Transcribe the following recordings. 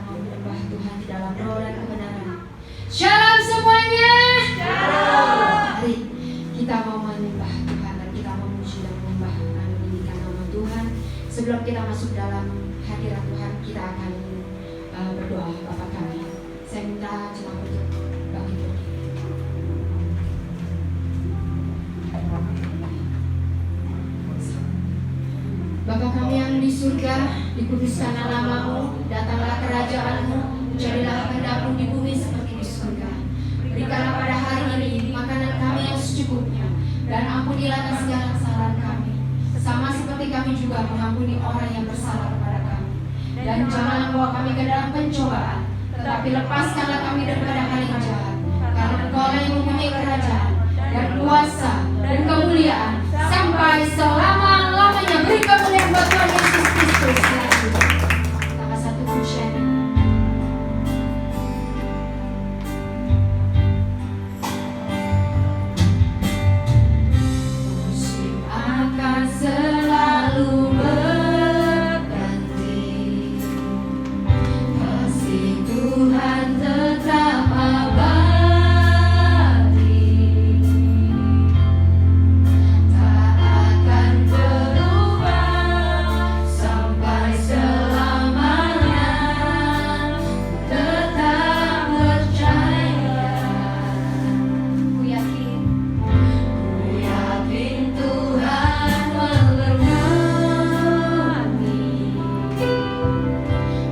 mau menyembah Tuhan di dalam roh dan kebenaran. Shalom semuanya. Shalom. Mari kita mau menyembah Tuhan dan kita memuji dan menyembah dan meninggikan nama Tuhan. Sebelum kita masuk dalam hadirat Tuhan, kita akan berdoa. Bapa kami, saya minta jemaat untuk bangkit berdiri. Bapa kami yang di surga, dikuduskanlah nama-Mu, datanglah kerajaan-Mu, jadilah kehendak-Mu di bumi seperti di surga. Berikanlah pada hari ini makanan kami yang secukupnya, dan ampunilah segala kesalahan kami, sama seperti kami juga mengampuni orang yang bersalah kepada kami. Dan janganlah bawa kami ke dalam pencobaan, tetapi lepaskanlah kami daripada hal yang jahat. Karena Engkau yang mempunyai kerajaan dan kuasa dan kemuliaan sampai selama-lamanya. Beri kemuliaan buat Tuhan Yesus Kristus. Salah satu pujian. Musim akan selalu berganti, kasih Tuhan tetap abadi, tak akan berubah sampai selamanya. Tetap percaya, ku yakin Tuhan memberkati,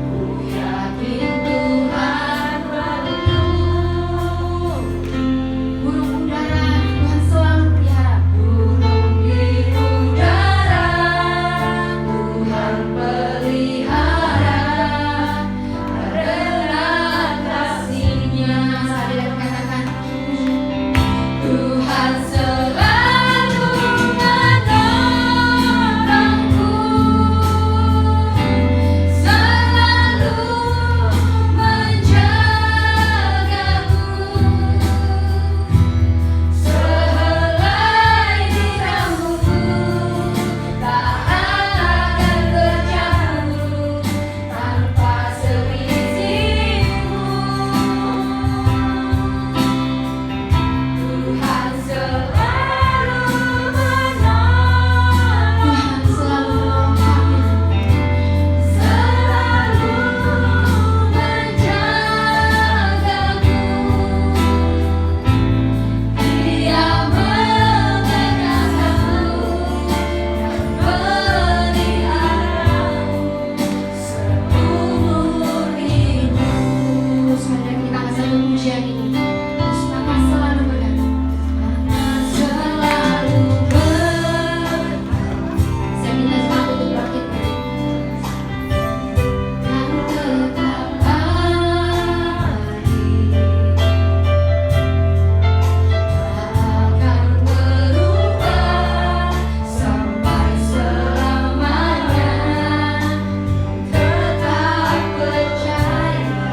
ku yakin Tuhan melindungi. Burung udara Tuhan selalu pelihara, burung di udara Tuhan pelihara, karena kasih-Nya. Saya katakan, Tuhan selalu menolongku, selalu menjagaku, sehelai di rambutku tak akan terjatuh tanpa seizin-Mu. Tuhan selalu menolong, Tuhan selalu melengkapi, selalu menjagaku. Dia mengenakanku dan peliharaku seumur hidup. Saudara, kita akan selalu pujian ini. Terus akan selalu berkata, akan selalu berkata. Saya minta jemaat untuk bangkit berdiri. Kan tetap abadi, tak akan berubah sampai selamanya. Tetap percaya,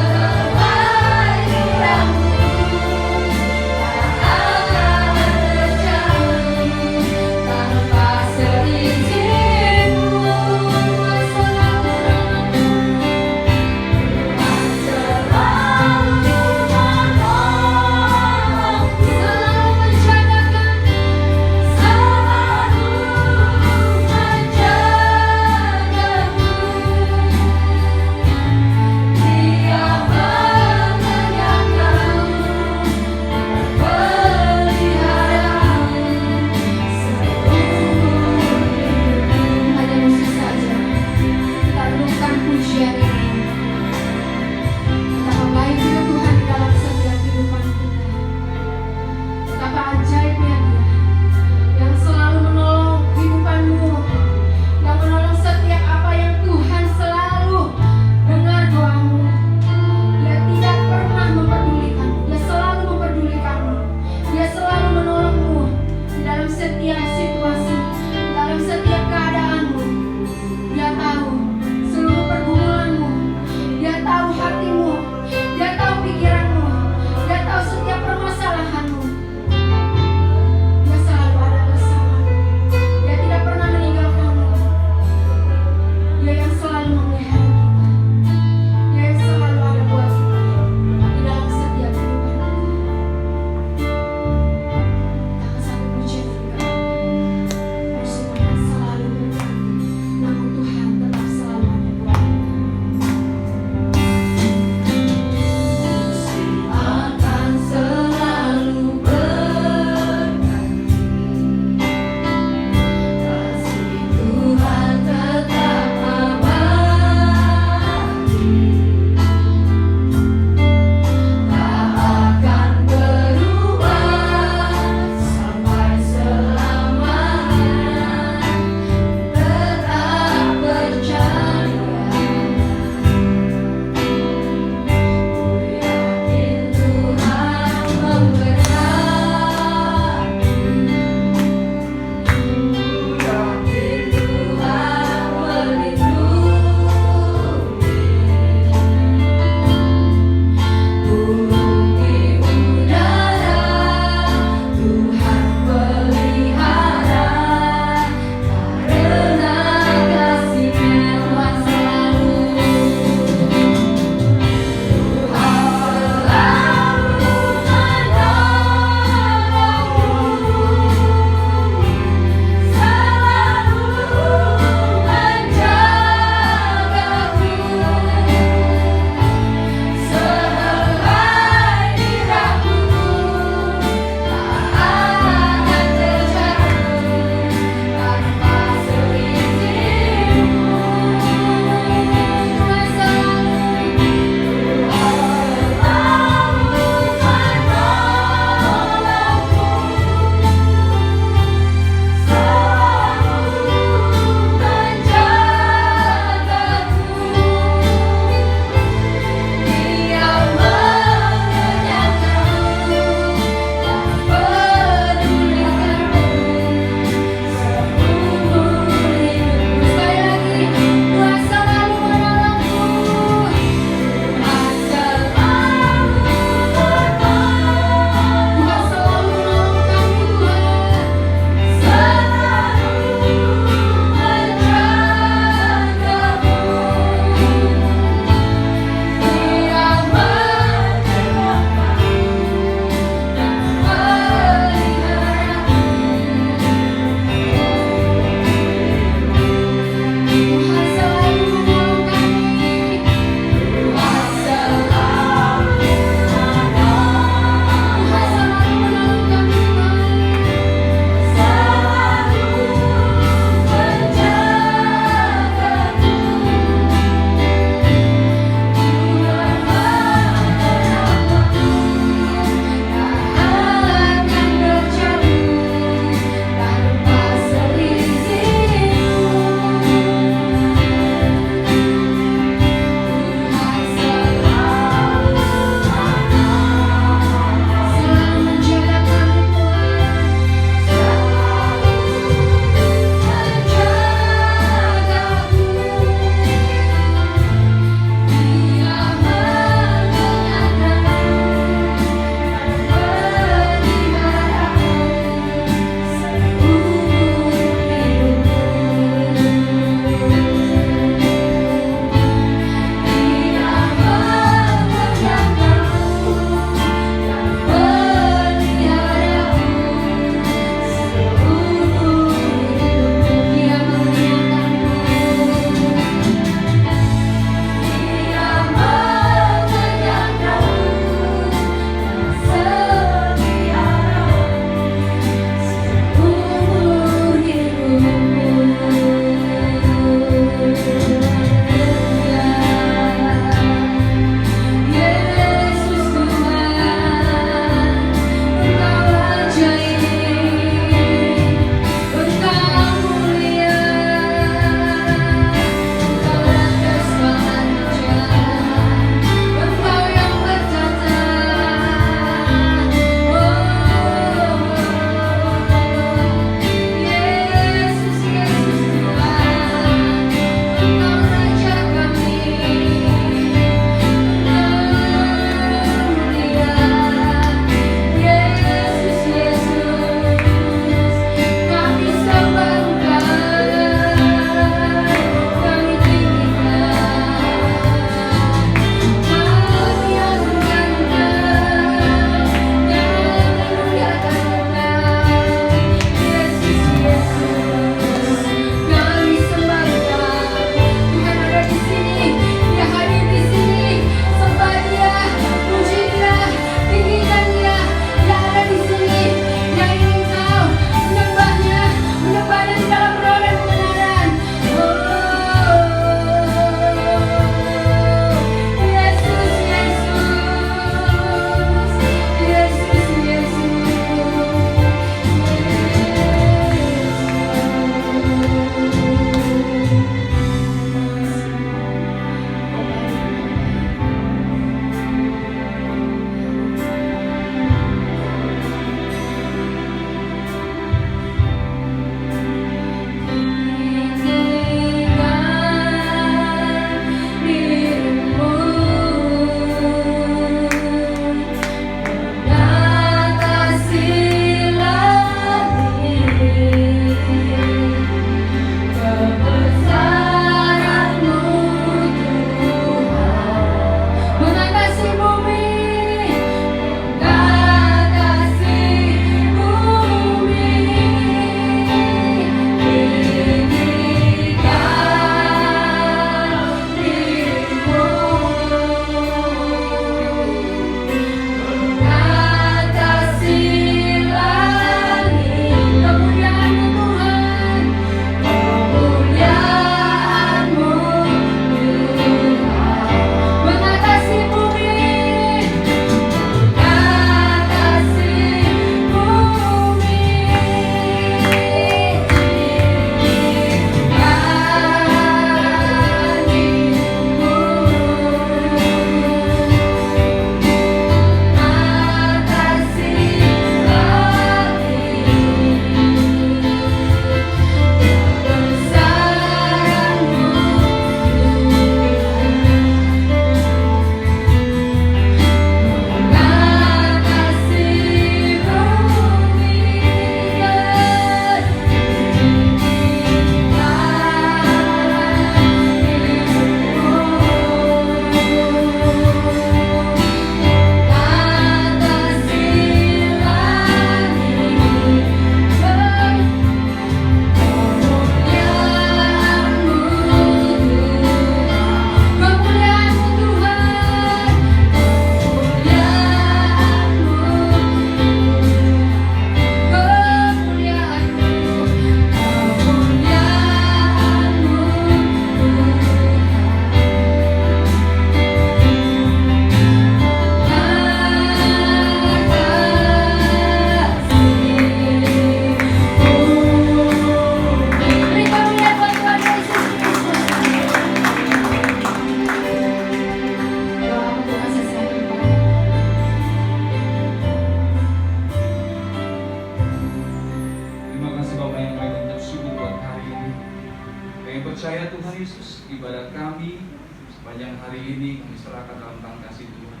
Sepanjang hari ini kami serahkan dalam tangan kasih Tuhan.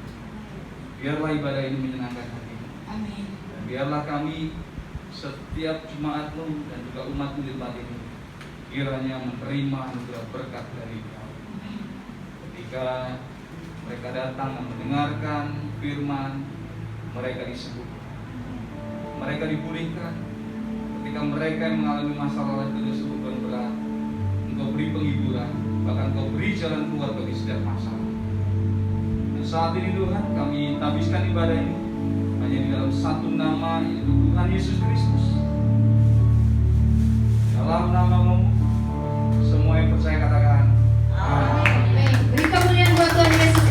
Biarlah ibadah ini menyenangkan hati-Mu. Amin. Dan biarlah kami setiap jemaat-Mu dan juga umat-Mu di tempat ini kiranya menerima anugerah berkat dari Kau. Ketika mereka datang dan mendengarkan firman, mereka disembuhkan, mereka dipulihkan. Ketika mereka yang mengalami masalah tersebut berat, Engkau beri penghiburan, bahkan Engkau beri jalan keluar bagi setiap masalah. Dan saat ini Tuhan, kami habiskan ibadah ini hanya di dalam satu nama, yaitu Tuhan Yesus Kristus. Dalam nama-Mu, semua yang percaya katakan Amin. Beri kemuliaan buat Tuhan Yesus.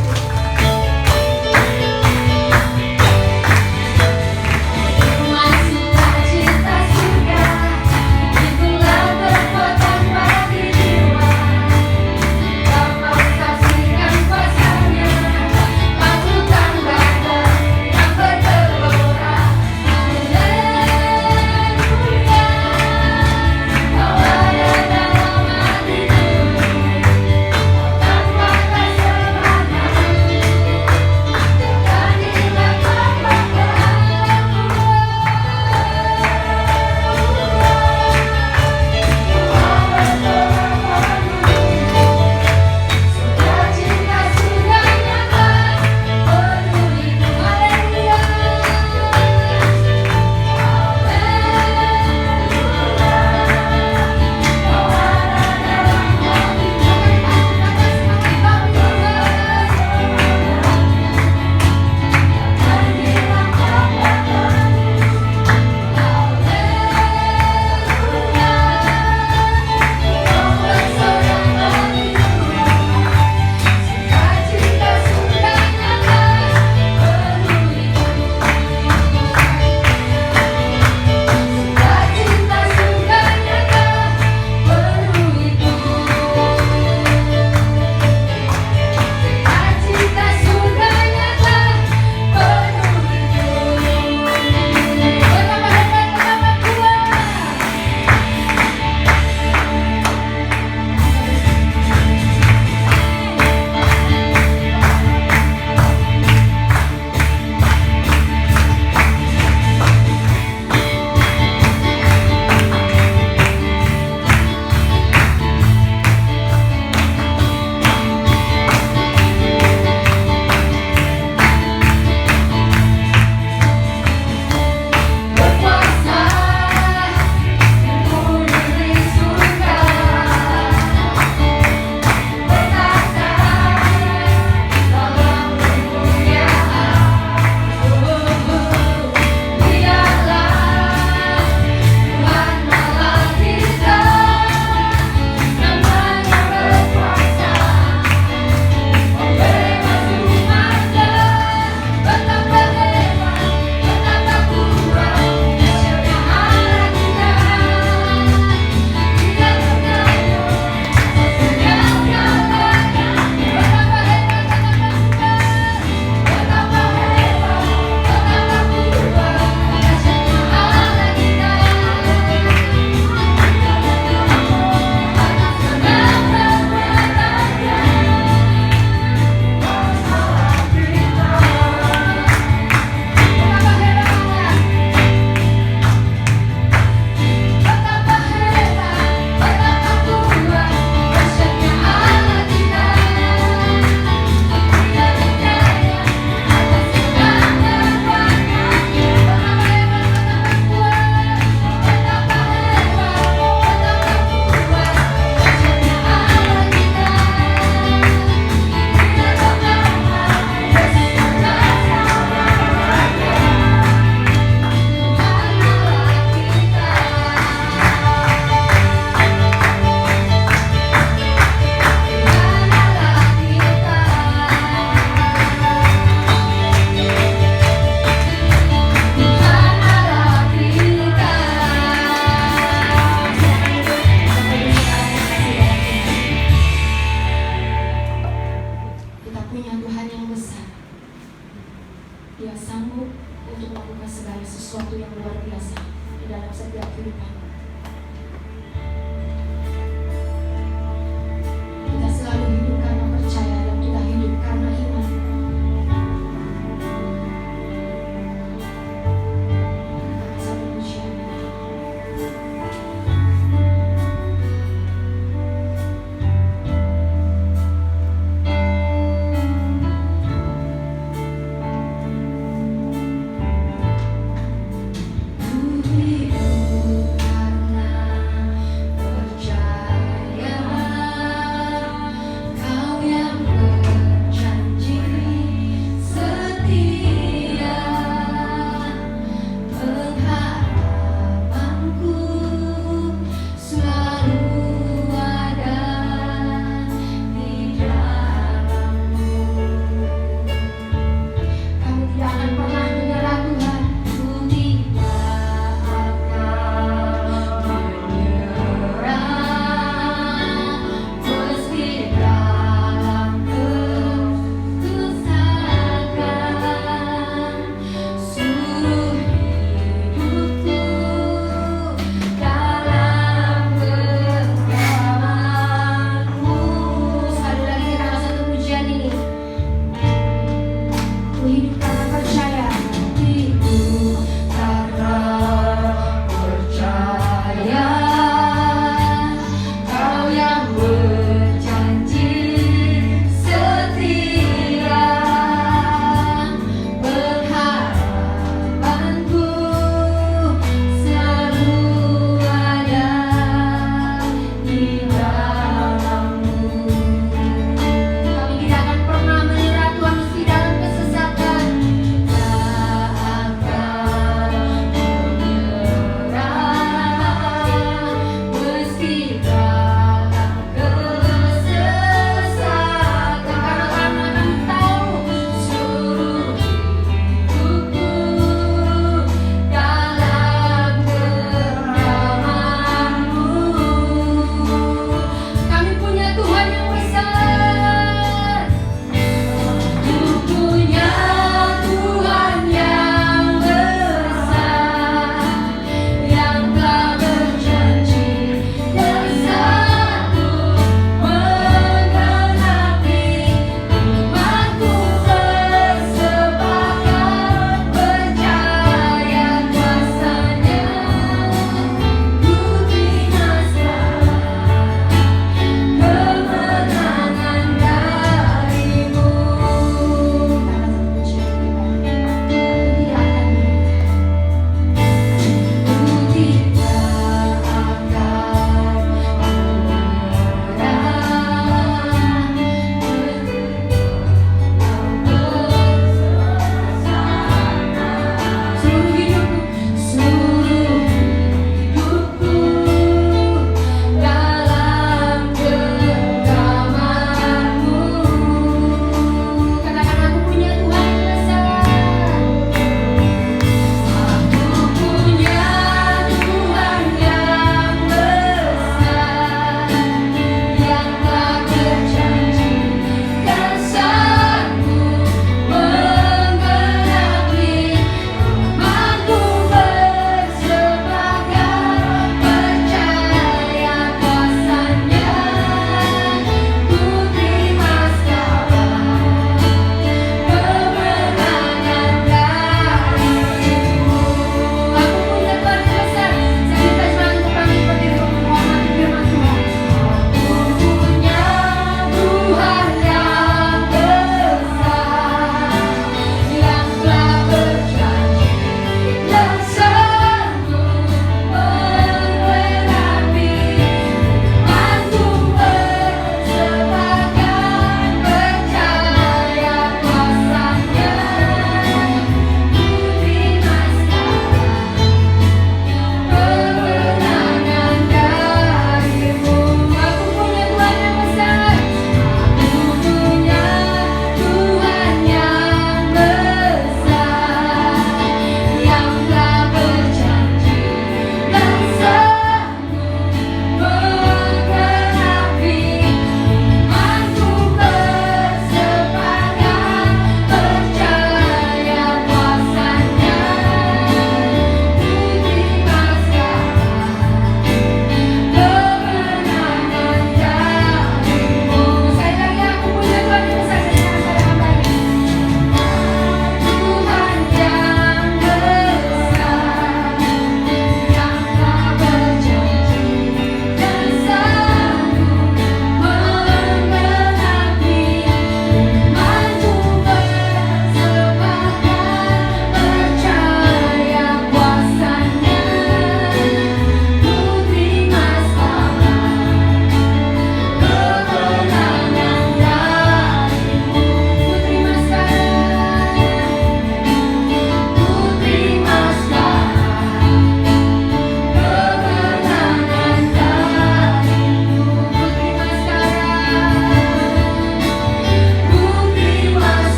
Kita selalu hidup karena percaya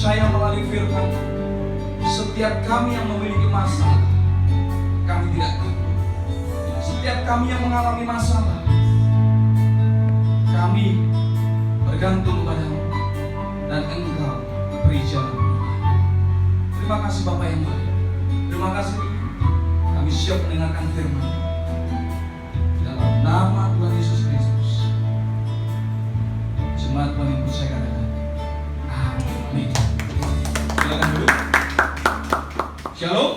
percaya melalui firman, setiap kami yang memiliki masalah, kami tidak takut. Setiap kami yang mengalami masalah, kami bergantung padamu dan Engkau beri jalan keluar. Terima kasih Bapak yang baik. Terima kasih, kami siap mendengarkan firman. Dalam nama Tuhan Yesus Kristus, jemaat Tuhan yang percaya katakan amin. Silakan duduk. Shalom.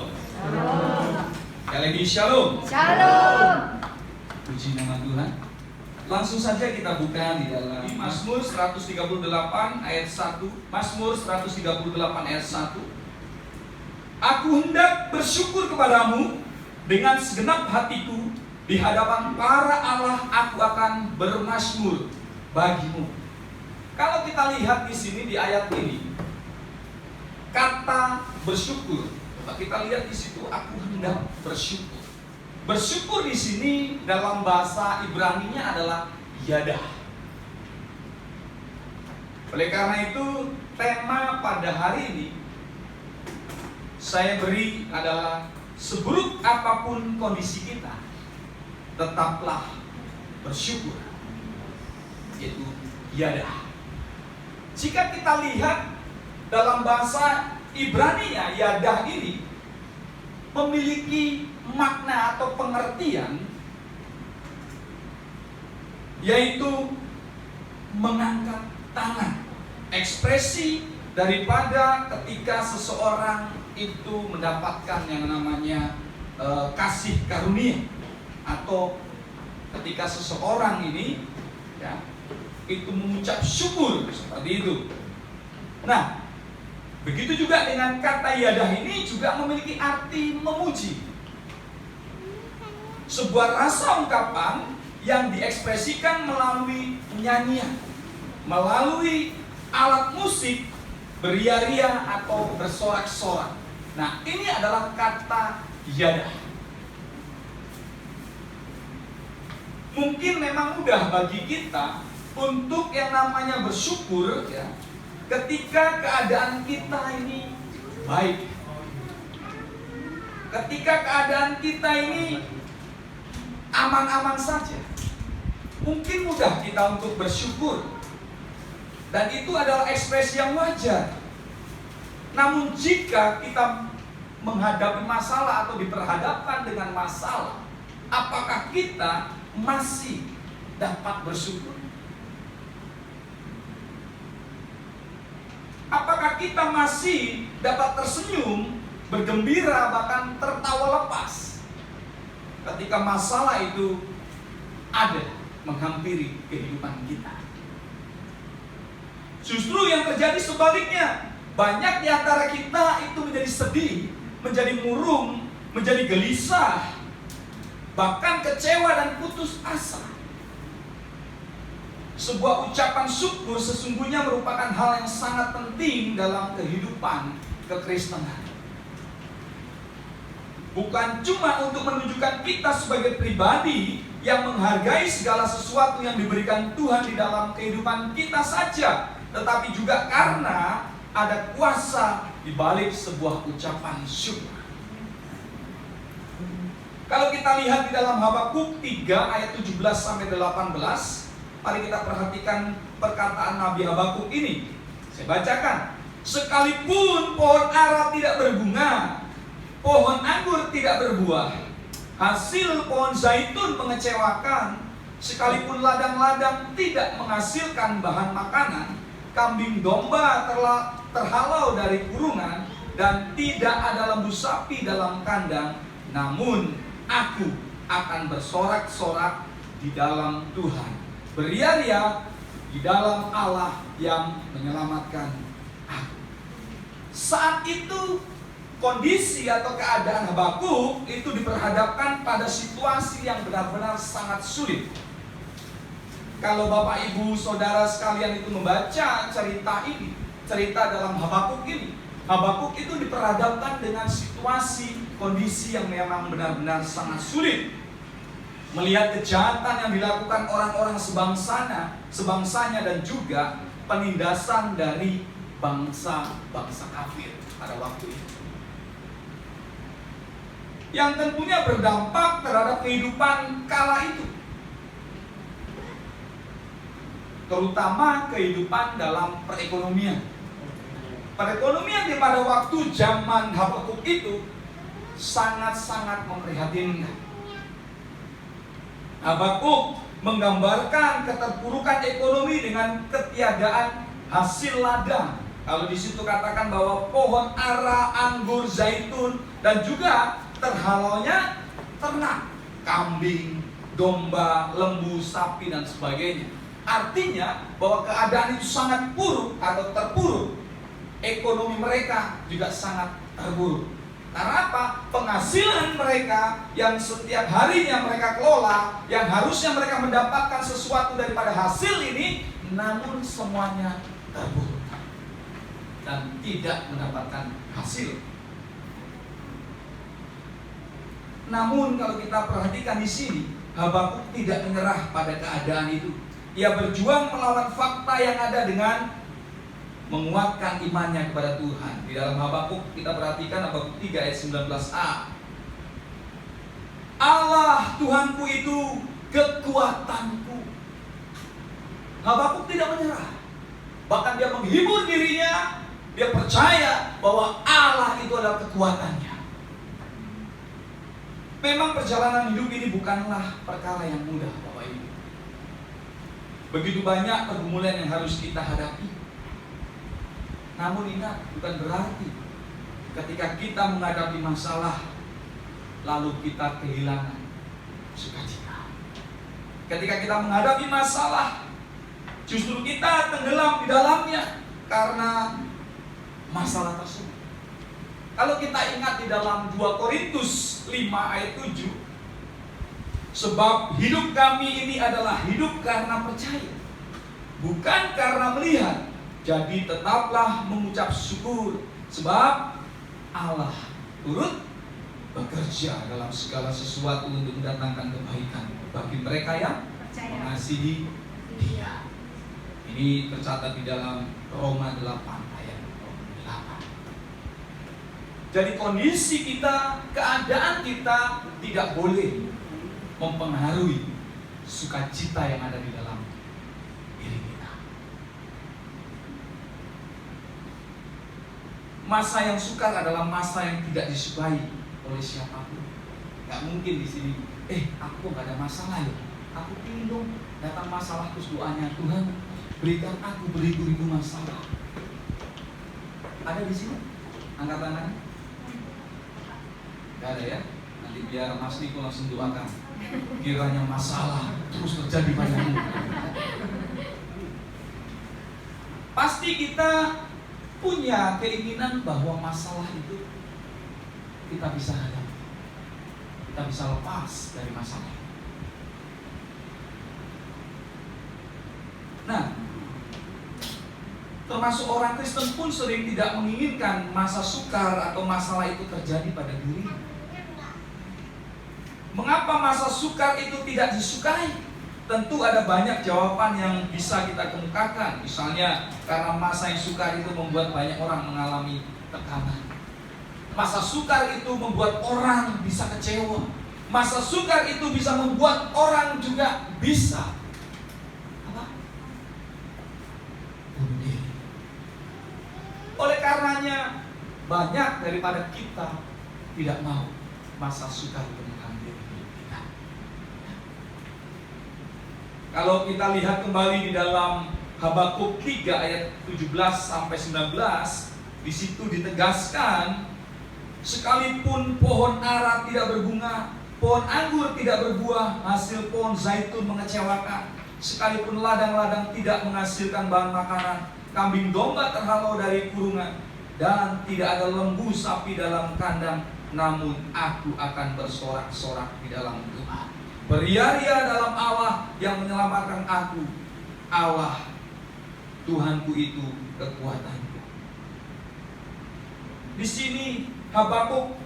Sekali lagi shalom. Shalom. Puji nama Tuhan. Langsung saja kita buka di dalam Mazmur 138 ayat 1. Mazmur 138 ayat 1. Aku hendak bersyukur kepadamu dengan segenap hatiku, di hadapan para Allah aku akan bermazmur bagimu. Kalau kita lihat di sini di ayat ini, kata bersyukur, kita lihat di situ aku hendak bersyukur. Bersyukur di sini dalam bahasa Ibrani-nya adalah yadah. Oleh karena itu, tema pada hari ini saya beri adalah seburuk apapun kondisi kita, tetaplah bersyukur. Itu yadah. Jika kita lihat dalam bahasa Ibrani-nya, yadah ini memiliki makna atau pengertian, yaitu mengangkat tangan. Ekspresi daripada ketika seseorang itu mendapatkan yang namanya kasih karunia, atau ketika seseorang ini ya, itu mengucap syukur seperti itu. Nah, begitu juga dengan kata yadah ini juga memiliki arti memuji. Sebuah rasa ungkapan yang diekspresikan melalui nyanyian, melalui alat musik, beria-ria atau bersorak-sorak. Nah, ini adalah kata yadah. Mungkin memang mudah bagi kita untuk yang namanya bersyukur ya, ketika keadaan kita ini baik, ketika keadaan kita ini aman-aman saja, mungkin mudah kita untuk bersyukur, dan itu adalah ekspresi yang wajar. Namun jika kita menghadapi masalah atau diperhadapkan dengan masalah, apakah kita masih dapat bersyukur? Apakah kita masih dapat tersenyum, bergembira, bahkan tertawa lepas ketika masalah itu ada menghampiri kehidupan kita? Justru yang terjadi sebaliknya, banyak di antara kita itu menjadi sedih, menjadi murung, menjadi gelisah, bahkan kecewa dan putus asa. Sebuah ucapan syukur sesungguhnya merupakan hal yang sangat penting dalam kehidupan kekristenan. Bukan cuma untuk menunjukkan kita sebagai pribadi yang menghargai segala sesuatu yang diberikan Tuhan di dalam kehidupan kita saja, tetapi juga karena ada kuasa di balik sebuah ucapan syukur. Kalau kita lihat di dalam Habakuk 3 ayat 17-18, mari kita perhatikan perkataan Nabi Habakuk ini. Saya bacakan. Sekalipun pohon ara tidak berbunga, pohon anggur tidak berbuah, hasil pohon zaitun mengecewakan, sekalipun ladang-ladang tidak menghasilkan bahan makanan, kambing domba terhalau dari kurungan, dan tidak ada lembu sapi dalam kandang, namun aku akan bersorak-sorak di dalam Tuhan, beria-ria di dalam Allah yang menyelamatkan aku. Saat itu kondisi atau keadaan Habakuk itu diperhadapkan pada situasi yang benar-benar sangat sulit. Kalau Bapak Ibu Saudara sekalian itu membaca cerita ini, cerita dalam Habakuk ini, Habakuk itu diperhadapkan dengan situasi kondisi yang memang benar-benar sangat sulit. Melihat kejahatan yang dilakukan orang-orang sebangsanya dan juga penindasan dari bangsa-bangsa kafir pada waktu itu, yang tentunya berdampak terhadap kehidupan kala itu, terutama kehidupan dalam perekonomian. Perekonomian di pada waktu zaman Habakuk itu sangat-sangat memprihatinkan. Habakuk menggambarkan keterpurukan ekonomi dengan ketiadaan hasil ladang. Kalau di situ katakan bahwa pohon ara, anggur, zaitun, dan juga terhalaunya ternak, kambing, domba, lembu, sapi, dan sebagainya. Artinya bahwa keadaan itu sangat buruk atau terpuruk. Ekonomi mereka juga sangat terpuruk. Karena apa? Penghasilan mereka yang setiap harinya mereka kelola, yang harusnya mereka mendapatkan sesuatu daripada hasil ini, namun semuanya terpuruk dan tidak mendapatkan hasil. Namun kalau kita perhatikan di sini, Habakuk tidak menyerah pada keadaan itu. Ia berjuang melawan fakta yang ada dengan menguatkan imannya kepada Tuhan. Di dalam Habakuk kita perhatikan Habakuk 3 ayat 19a. Allah Tuhanku itu kekuatanku. Habakuk tidak menyerah. Bahkan dia menghibur dirinya. Dia percaya bahwa Allah itu adalah kekuatannya. Memang perjalanan hidup ini bukanlah perkara yang mudah, Bapak Ibu. Begitu banyak pergumulan yang harus kita hadapi. Namun ingat, bukan berarti ketika kita menghadapi masalah lalu kita kehilangan sukacita. Ketika kita menghadapi masalah, justru kita tenggelam di dalamnya karena masalah tersebut. Kalau kita ingat di dalam 2 Korintus 5 ayat 7, sebab hidup kami ini adalah hidup karena percaya, bukan karena melihat. Jadi tetaplah mengucap syukur, sebab Allah turut bekerja dalam segala sesuatu untuk mendatangkan kebaikan bagi mereka yang mengasihi Dia. Ini tercatat di dalam Roma 8 ayat 8. Jadi kondisi kita, keadaan kita tidak boleh mempengaruhi sukacita yang ada di dalam diri kita. Masa yang sukar adalah masa yang tidak disukai oleh siapapun. Gak mungkin di sini, aku gak ada masalah ya. Aku ingin dong datang masalah terus doanya, Tuhan berikan aku beribu-ribu masalah. Ada di sini? Angkat tangan. Gak ada ya? Nanti biar Mas Niko langsung doakan. Kiranya masalah terus terjadi padamu. Pasti kita punya keinginan bahwa masalah itu kita bisa hadapi, kita bisa lepas dari masalah. Nah, termasuk orang Kristen pun sering tidak menginginkan masa sukar atau masalah itu terjadi pada dirinya. Mengapa masa sukar itu tidak disukai? Tentu ada banyak jawaban yang bisa kita kemukakan. Misalnya karena masa yang sukar itu membuat banyak orang mengalami tekanan. Masa sukar itu membuat orang bisa kecewa. Masa sukar itu bisa membuat orang juga bisa bunuh diri. Oleh karenanya banyak daripada kita tidak mau masa sukar itu mengambil hidup kita. Kalau kita lihat kembali di dalam Habakuk 3 ayat 17 sampai 19, di situ ditegaskan, sekalipun pohon ara tidak berbunga, pohon anggur tidak berbuah, hasil pohon zaitun mengecewakan, sekalipun ladang-ladang tidak menghasilkan bahan makanan, kambing domba terhalau dari kurungan, dan tidak ada lembu sapi dalam kandang, namun aku akan bersorak-sorak di dalam Tuhan, beria-ria dalam Allah yang menyelamatkan aku. Allah Tuhanku itu kekuatanku. Di sini Habakuk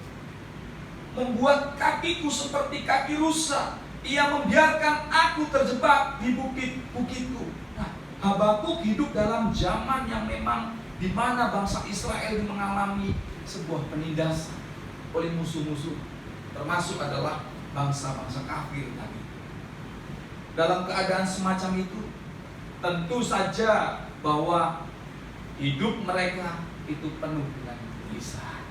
membuat kakiku seperti kaki rusa. Ia membiarkan aku terjebak di bukit-bukitku. Nah, Habakuk hidup dalam zaman yang memang di mana bangsa Israel mengalami sebuah penindasan oleh musuh-musuh, termasuk adalah bangsa-bangsa kafir tadi. Dalam keadaan semacam itu, tentu saja bahwa hidup mereka itu penuh dengan kegelisahan.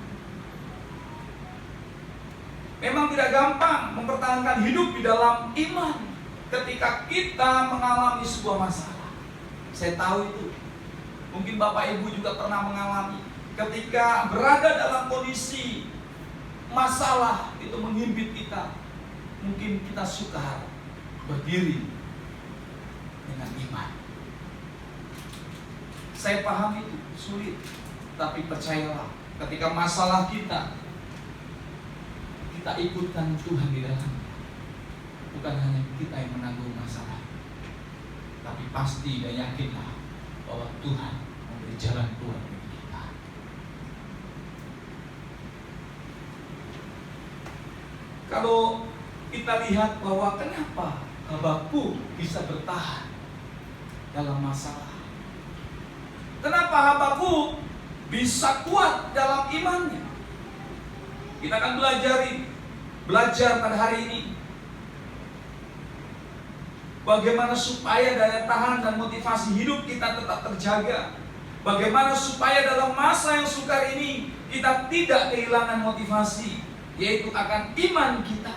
Memang tidak gampang mempertahankan hidup di dalam iman ketika kita mengalami sebuah masalah. Saya tahu itu. Mungkin Bapak Ibu juga pernah mengalami ketika berada dalam kondisi masalah itu menghimpit kita. Mungkin kita sukar berdiri dengan iman. Saya paham itu sulit, tapi percayalah, ketika masalah kita ikutkan Tuhan di dalam, bukan hanya kita yang menanggung masalah, tapi pasti dan yakinlah bahwa Tuhan memberi jalan keluar bagi kita. Kalau kita lihat bahwa kenapa Habakuk bisa bertahan dalam masalah, kenapa Habakuk bisa kuat dalam imannya, kita akan belajar pada hari ini bagaimana supaya daya tahan dan motivasi hidup kita tetap terjaga. Bagaimana supaya dalam masa yang sukar ini kita tidak kehilangan motivasi, yaitu akan iman kita.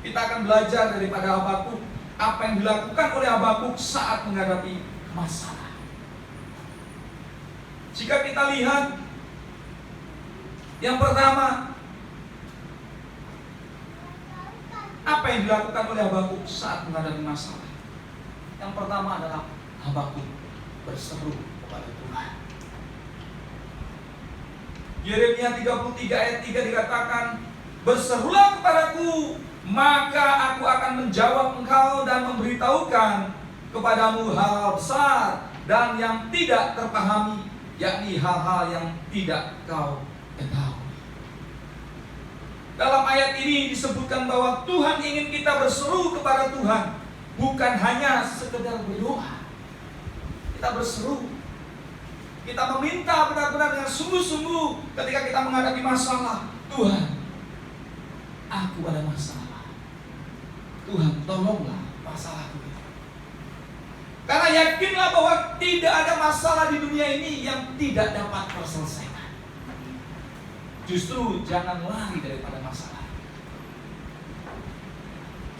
Kita akan belajar daripada Habakuk, apa yang dilakukan oleh Habakuk saat menghadapi masalah. Jika kita lihat, yang pertama, apa yang dilakukan oleh Habakuk saat menghadapi masalah? Yang pertama adalah Habakuk berseru kepada Tuhan. Yeremia 33 ayat 3 dikatakan, "Berserulah kepadaku, maka aku akan menjawab engkau dan memberitahukan kepadamu hal-hal besar dan yang tidak terpahami, yakni hal-hal yang tidak kau ketahui." Dalam ayat ini disebutkan bahwa Tuhan ingin kita berseru kepada Tuhan, bukan hanya sekedar berdoa. Kita berseru, kita meminta benar-benar dengan sungguh-sungguh ketika kita menghadapi masalah. Tuhan, aku ada masalah. Tuhan, tolonglah masalahku itu. Karena yakinlah bahwa tidak ada masalah di dunia ini yang tidak dapat terselesaikan. Justru jangan lari daripada masalah,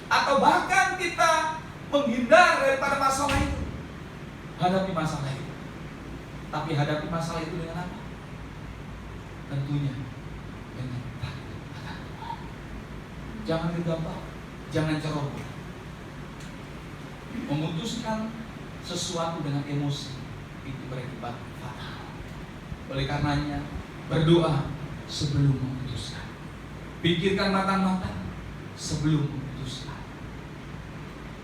atau bahkan kita menghindar daripada masalah itu. Hadapi masalah itu, tapi hadapi masalah itu dengan apa? Tentunya dengan takut akan Tuhan. Jangan gegabah, jangan ceroboh. Memutuskan sesuatu dengan emosi itu berakibat fatal. Oleh karenanya, berdoa sebelum memutuskan. Pikirkan matang-matang sebelum memutuskan.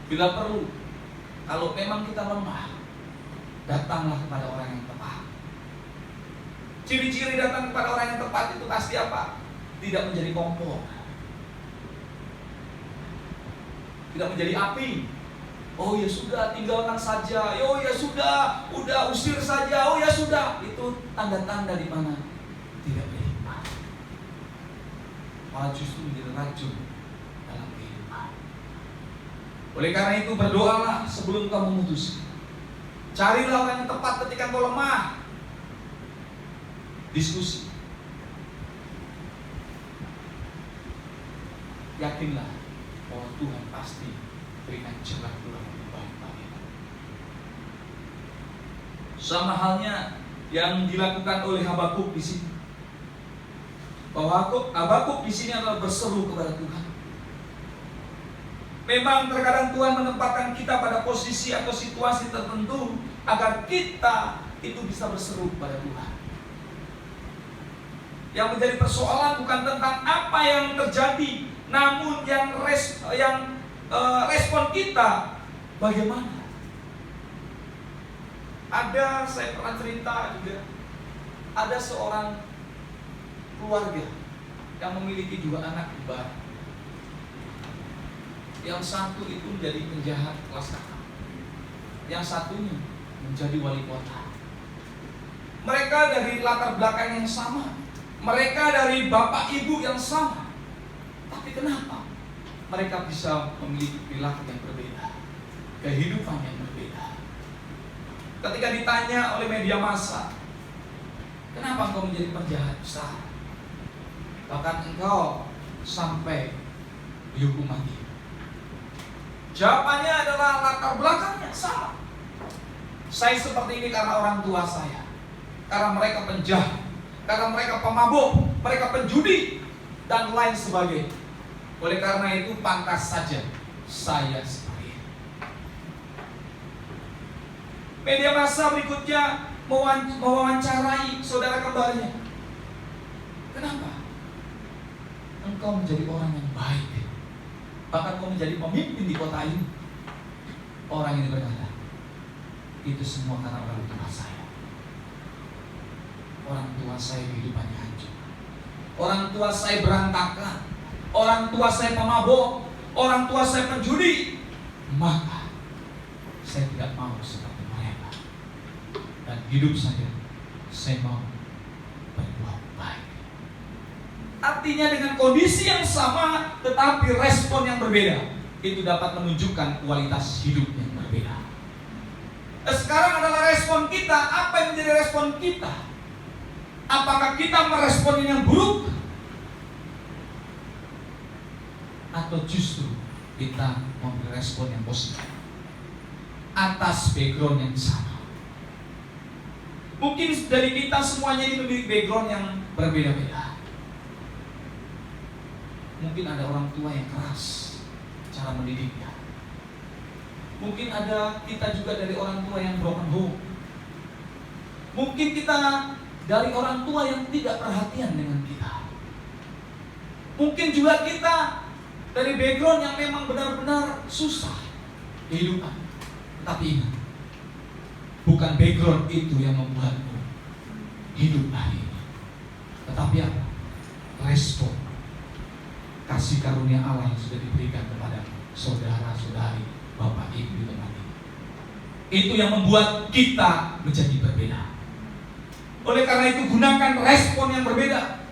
Bila perlu, kalau memang kita lemah, datanglah kepada orang yang tepat. Ciri-ciri datang kepada orang yang tepat itu pasti apa? Tidak menjadi kompor, tidak menjadi api. Oh ya sudah, tinggalkan saja. Oh ya sudah, udah usir saja. Oh ya sudah. Itu tanda-tanda di mana tidak beriman. Malah justru menjadi racun dalam kehidupan. Oleh karena itu, berdoalah sebelum kau memutuskan. Carilah orang yang tepat ketika kau lemah. Diskusi. Yakinlah bahwa Tuhan pasti berikan jalan keluar yang baik bagimu. Sama halnya yang dilakukan oleh Habakuk di sini. Bahwa Habakuk di sini adalah berseru kepada Tuhan. Memang terkadang Tuhan menempatkan kita pada posisi atau situasi tertentu agar kita itu bisa berseru kepada Tuhan. Yang menjadi persoalan bukan tentang apa yang terjadi, namun respon kita bagaimana. Saya pernah cerita juga, ada seorang keluarga yang memiliki 2 anak kembar. Yang satu itu menjadi penjahat kelas kakap, yang satunya menjadi wali kota. mereka dari latar belakang yang sama, mereka dari bapak ibu yang sama. Tapi kenapa mereka bisa memiliki perilaku yang berbeda, kehidupan yang berbeda? Ketika ditanya oleh media massa, kenapa engkau menjadi penjahat besar, bahkan engkau sampai dihukum mati? Jawabannya adalah latar belakangnya sama. Saya seperti ini karena orang tua saya, karena mereka penjahat, karena mereka pemabuk, mereka penjudi, dan lain sebagainya. Oleh karena itu pantas saja saya seperti ini. Media massa berikutnya mewawancarai saudara kembarnya. Kenapa engkau menjadi orang yang baik, bahkan engkau menjadi pemimpin di kota ini? Orang ini berkata, itu semua karena orang tua saya. Orang tua saya kehidupannya hancur, orang tua saya berantakan, orang tua saya pemabuk, orang tua saya penjudi. Maka saya tidak mau seperti mereka, dan hidup saya mau berbuat baik. Artinya dengan kondisi yang sama tetapi respon yang berbeda, itu dapat menunjukkan kualitas hidup yang berbeda. Sekarang adalah respon kita. Apa yang menjadi respon kita? Apakah kita merespon yang buruk, atau justru kita memberi respon yang positif atas background yang sama? Mungkin dari kita semuanya ini memiliki background yang berbeda-beda. Mungkin ada orang tua yang keras cara mendidiknya. Mungkin ada kita juga dari orang tua yang broken home. Mungkin kita dari orang tua yang tidak perhatian dengan kita. Mungkin juga kita dari background yang memang benar-benar susah kehidupan. Tapi ingat, bukan background itu yang membuatmu hidup hari ini, tetapi apa? Respon kasih karunia Allah yang sudah diberikan kepada saudara-saudari, bapak ibu di tempat ini. Itu yang membuat kita menjadi berbeda. Oleh karena itu gunakan respon yang berbeda.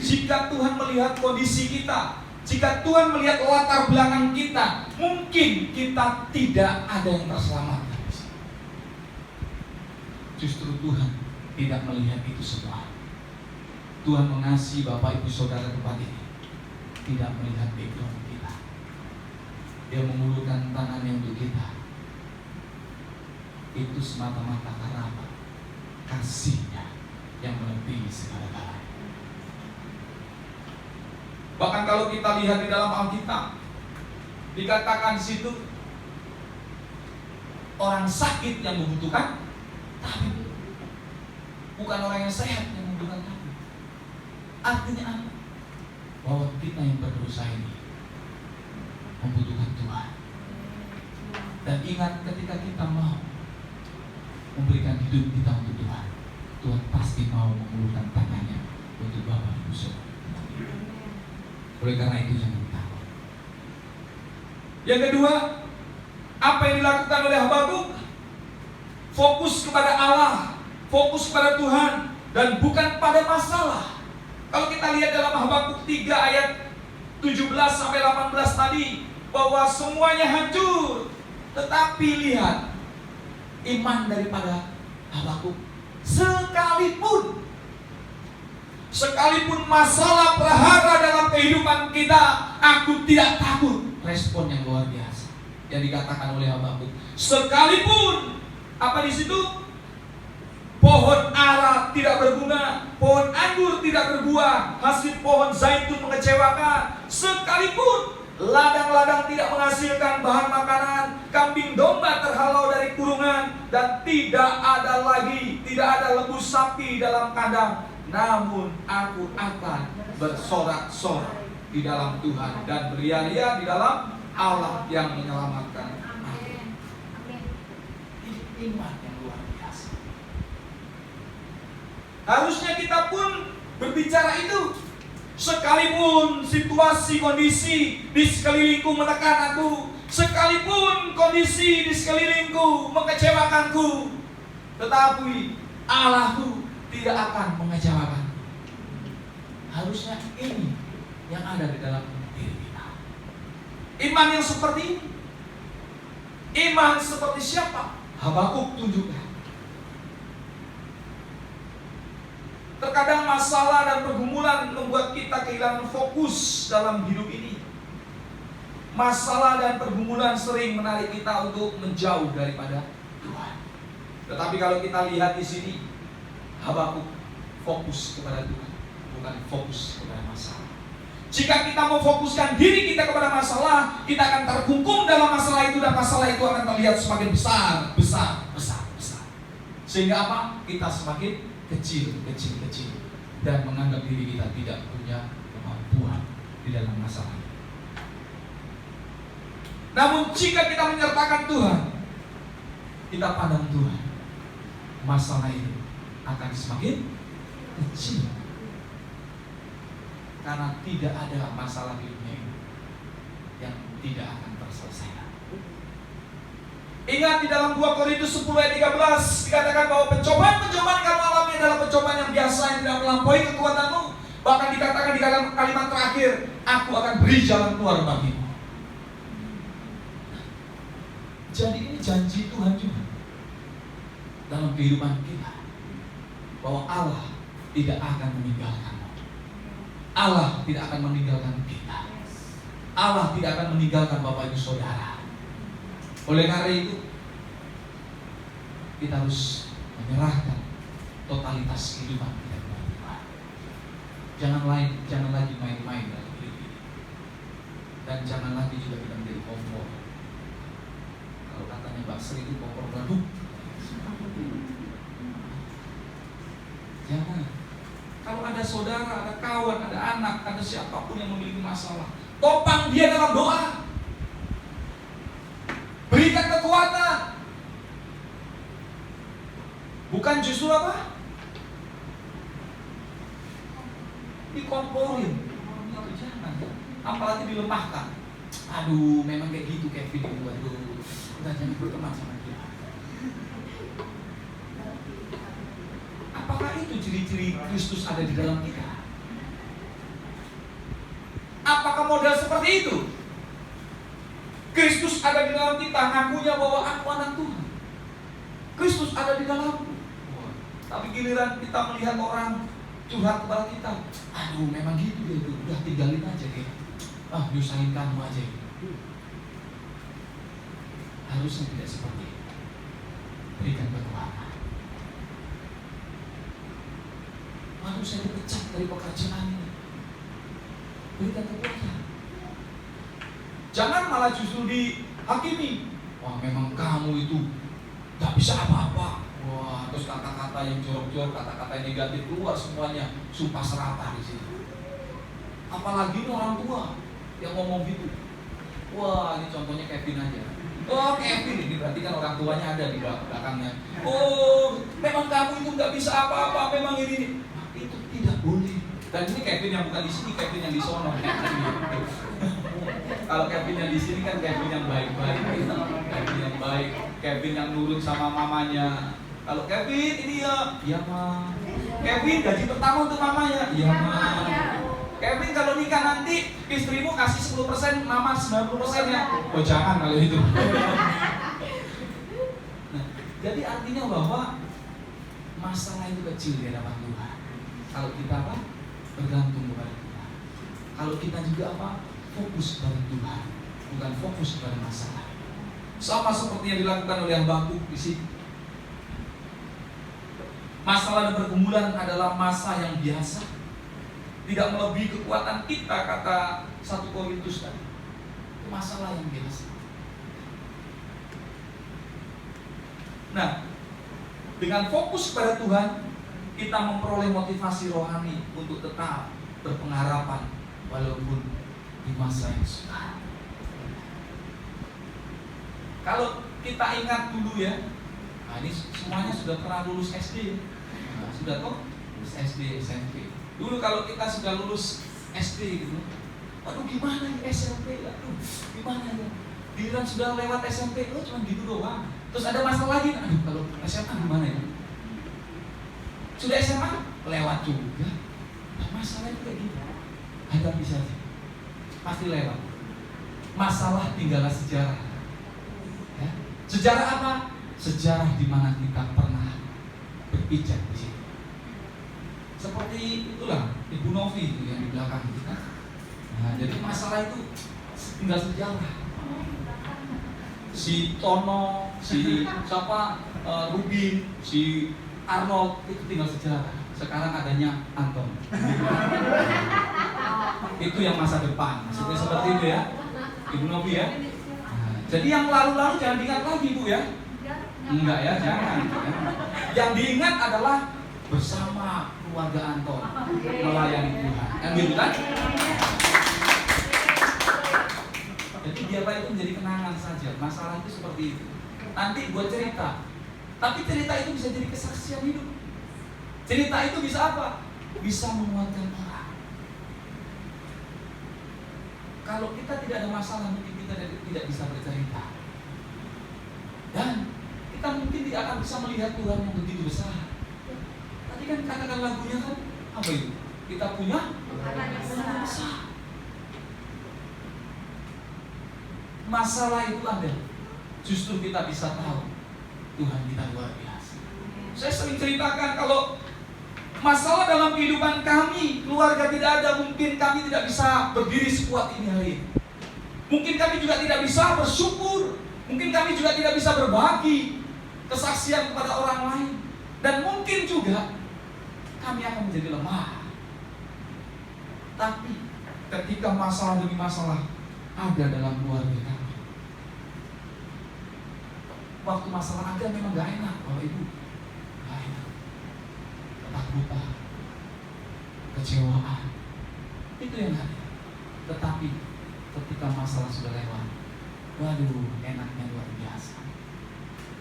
Jika Tuhan melihat kondisi kita, jika Tuhan melihat latar belakang kita, mungkin kita tidak ada yang terselamatkan. Justru Tuhan tidak melihat itu semua. Tuhan mengasihi bapak ibu saudara tempat ini, tidak melihat background kita. Dia mengulurkan tangannya untuk kita. Itu semata-mata karena apa? Kasihnya yang melebihi segala-galanya. Bahkan kalau kita lihat di dalam Alkitab, dikatakan di situ orang sakit yang membutuhkan tabib, bukan orang yang sehat yang membutuhkan tabib. Artinya apa? Bahwa kita yang berdosa ini membutuhkan Tuhan. Dan ingat, ketika kita mau memberikan hidup kita untuk Tuhan, Tuhan pasti mau mengulurkan tangannya untuk bapak ibu saudara. Oleh karena itu jangan takut. Yang kedua, apa yang dilakukan oleh Habakuk? Fokus kepada Allah, fokus kepada Tuhan, dan bukan pada masalah. Kalau kita lihat dalam Habakuk 3 ayat 17 sampai 18 tadi, bahwa semuanya hancur, tetapi lihat iman daripada Habakuk. Sekalipun masalah prahara dalam kehidupan kita, aku tidak takut. Respon yang luar biasa yang dikatakan oleh Habakuk. Sekalipun apa di situ? Pohon ara tidak berbunga, pohon anggur tidak berbuah, hasil pohon zaitun mengecewakan. Sekalipun ladang-ladang tidak menghasilkan bahan makanan, kambing domba terhalau dari kurungan, dan tidak ada lembu sapi dalam kandang, namun aku akan bersorak-sorak di dalam Tuhan dan beria-ria di dalam Allah yang menyelamatkan aku. Ini iman yang luar biasa. Harusnya kita pun berbicara itu. Sekalipun situasi kondisi di sekelilingku menekan aku, sekalipun kondisi di sekelilingku mengecewakanku, tetapi Allahku tidak akan mengecewakan. Harusnya ini yang ada di dalam diri kita. Iman yang seperti ini. Iman seperti siapa? Habakuk tunjukkan. Terkadang masalah dan pergumulan membuat kita kehilangan fokus dalam hidup ini. Masalah dan pergumulan sering menarik kita untuk menjauh daripada Tuhan. Tetapi kalau kita lihat di sini, Habakuk fokus kepada Tuhan, bukan fokus kepada masalah. Jika kita memfokuskan diri kita kepada masalah, kita akan terkungkung dalam masalah itu, dan masalah itu akan terlihat semakin besar. Sehingga apa? Kita semakin kecil dan menganggap diri kita tidak punya kemampuan di dalam masalah. Namun jika kita menyertakan Tuhan, kita pandang Tuhan, masalah itu akan semakin kecil. Karena tidak ada masalah di dunia ini yang tidak akan terselesaikan. Ingat di dalam 2 Korintus 10 ayat 13 dikatakan bahwa pencobaan-pencobaan yang kamu alami adalah pencobaan yang biasa yang tidak melampaui kekuatanmu. Bahkan dikatakan di dalam kalimat terakhir, aku akan beri jalan keluar bagimu. Jadi ini janji Tuhan juga dalam kehidupan kita, bahwa Allah tidak akan meninggalkanmu. Allah tidak akan meninggalkan kita. Allah tidak akan meninggalkan Bapak Ibu Saudara. Oleh karena itu, kita harus menyerahkan totalitas kehidupan kita kepada Tuhan. Jangan lagi main-main dalam hidup ini. Dan jangan lagi juga kita menjadi kompor. Kalau katanya Mbak Sri itu kompor beladuk. Jangan. Kalau ada saudara, ada kawan, ada anak, ada siapapun yang memiliki masalah, topang dia dalam doa. Berikan kekuatan. Bukan justru apa? Dikomporin. Itu jangan. Apalagi dilemahkan. Aduh, memang kayak gitu Kevin itu. Aduh, udah jangan berteman sama dia. Apakah itu ciri-ciri Kristus ada di dalam kita? Apakah model seperti itu? Kristus ada di dalam kita, ngakunya bahwa aku anak Tuhan. Kristus ada di dalamku. Tapi giliran kita melihat orang curhat kepada kita, aduh memang gitu dia tuh, udah tinggalin aja deh. Nyusahin kamu aja. Harusnya tidak seperti itu. Berikan kekuatan. Manusia dipecat dari pekerjaan ini. Berikan kekuatan. Jangan malah justru dihakimi. Wah memang kamu itu gak bisa apa-apa. Wah terus kata-kata yang jorok-jorok, kata-kata yang negatif keluar semuanya. Sumpah serapah di situ. Apalagi orang tua yang ngomong gitu. Wah ini contohnya Kevin aja. Oh Kevin, ini berarti kan orang tuanya ada di belakangnya. Oh memang kamu itu gak bisa apa-apa. Memang ini. Itu tidak boleh. Dan ini Kevin yang bukan di sini, Kevin yang di sono. Kalau Kevin yang di sini kan Kevin yang baik-baik, Kevin yang baik, Kevin yang nurut sama mamanya. Kalau Kevin ini ya ma. Kevin gaji pertama untuk mamanya, ya ma. Kevin kalau nikah nanti istrimu kasih 10%, mama 90% ya. Oh jangan kalau itu. Nah, jadi artinya bahwa masalah itu kecil di hadapan Tuhan. Kalau kita apa? Bergantung kepada Tuhan. Kalau kita juga apa? Fokus kepada Tuhan, bukan fokus kepada masalah. Sama seperti yang dilakukan oleh Habakuk di sini. Masalah dan pergumulan adalah masa yang biasa, tidak melebihi kekuatan kita, kata 1 Korintus tadi. Itu masalah yang biasa. Nah, dengan fokus pada Tuhan, kita memperoleh motivasi rohani untuk tetap berpengharapan walaupun di masa yang sukar. Kalau kita ingat dulu ya, nah ini semuanya sudah pernah lulus SD, nah, sudah toh lulus SD, SMP. Dulu kalau kita sudah lulus SD gitu, aduh gimana ya SMP, aduh gimana ya, Giliran sudah lewat SMP, lo cuma gitu doang. Terus ada masalah lagi, aduh kalau SMA gimana ya? Sudah SMA, lewat juga. Nah, masalah itu kayak gitu. Hadapi saja, pasti lewat. Masalah tinggallah sejarah. Ya. Sejarah apa? Sejarah di mana kita pernah berpijak di situ. Seperti itulah Ibu Novi itu yang di belakang kita. Nah, jadi masalah itu tinggal sejarah. Si Tono, si siapa, Rubin, si Arnold itu tinggal sejarah. Sekarang adanya Anton. Itu yang masa depan. Maksudnya seperti itu ya, Ibu Novi ya. Nah, jadi yang lalu-lalu jangan diingat lagi Bu ya. Enggak ya, jangan. Yang diingat adalah bersama keluarga Anton melayani Tuhan. Yang gitu kan? Jadi biarlah itu menjadi kenangan saja. Masalah itu seperti itu. Nanti buat cerita. Tapi cerita itu bisa jadi kesaksian hidup. Cerita itu bisa apa? Bisa menguatkan orang. Kalau kita tidak ada masalah, mungkin kita tidak bisa bercerita. Dan kita mungkin tidak akan bisa melihat Tuhan yang begitu besar. Tadi kan katakan lagunya kan apa itu? Kita punya Tuhan yang besar. Masalah itu ada. Justru kita bisa tahu Tuhan kita luar biasa. Saya sering ceritakan kalau masalah dalam kehidupan kami, keluarga tidak ada, mungkin kami tidak bisa berdiri sekuat ini hari ini. Mungkin kami juga tidak bisa bersyukur. Mungkin kami juga tidak bisa berbagi kesaksian kepada orang lain. Dan mungkin juga kami akan menjadi lemah. Tapi ketika masalah demi masalah ada dalam keluarga kami. Waktu masalah ada memang gak enak, Bapak Ibu. Gak enak. Ketakutan, kecewaan, itu yang ada. Tetapi ketika masalah sudah lewat, waduh, enaknya luar biasa.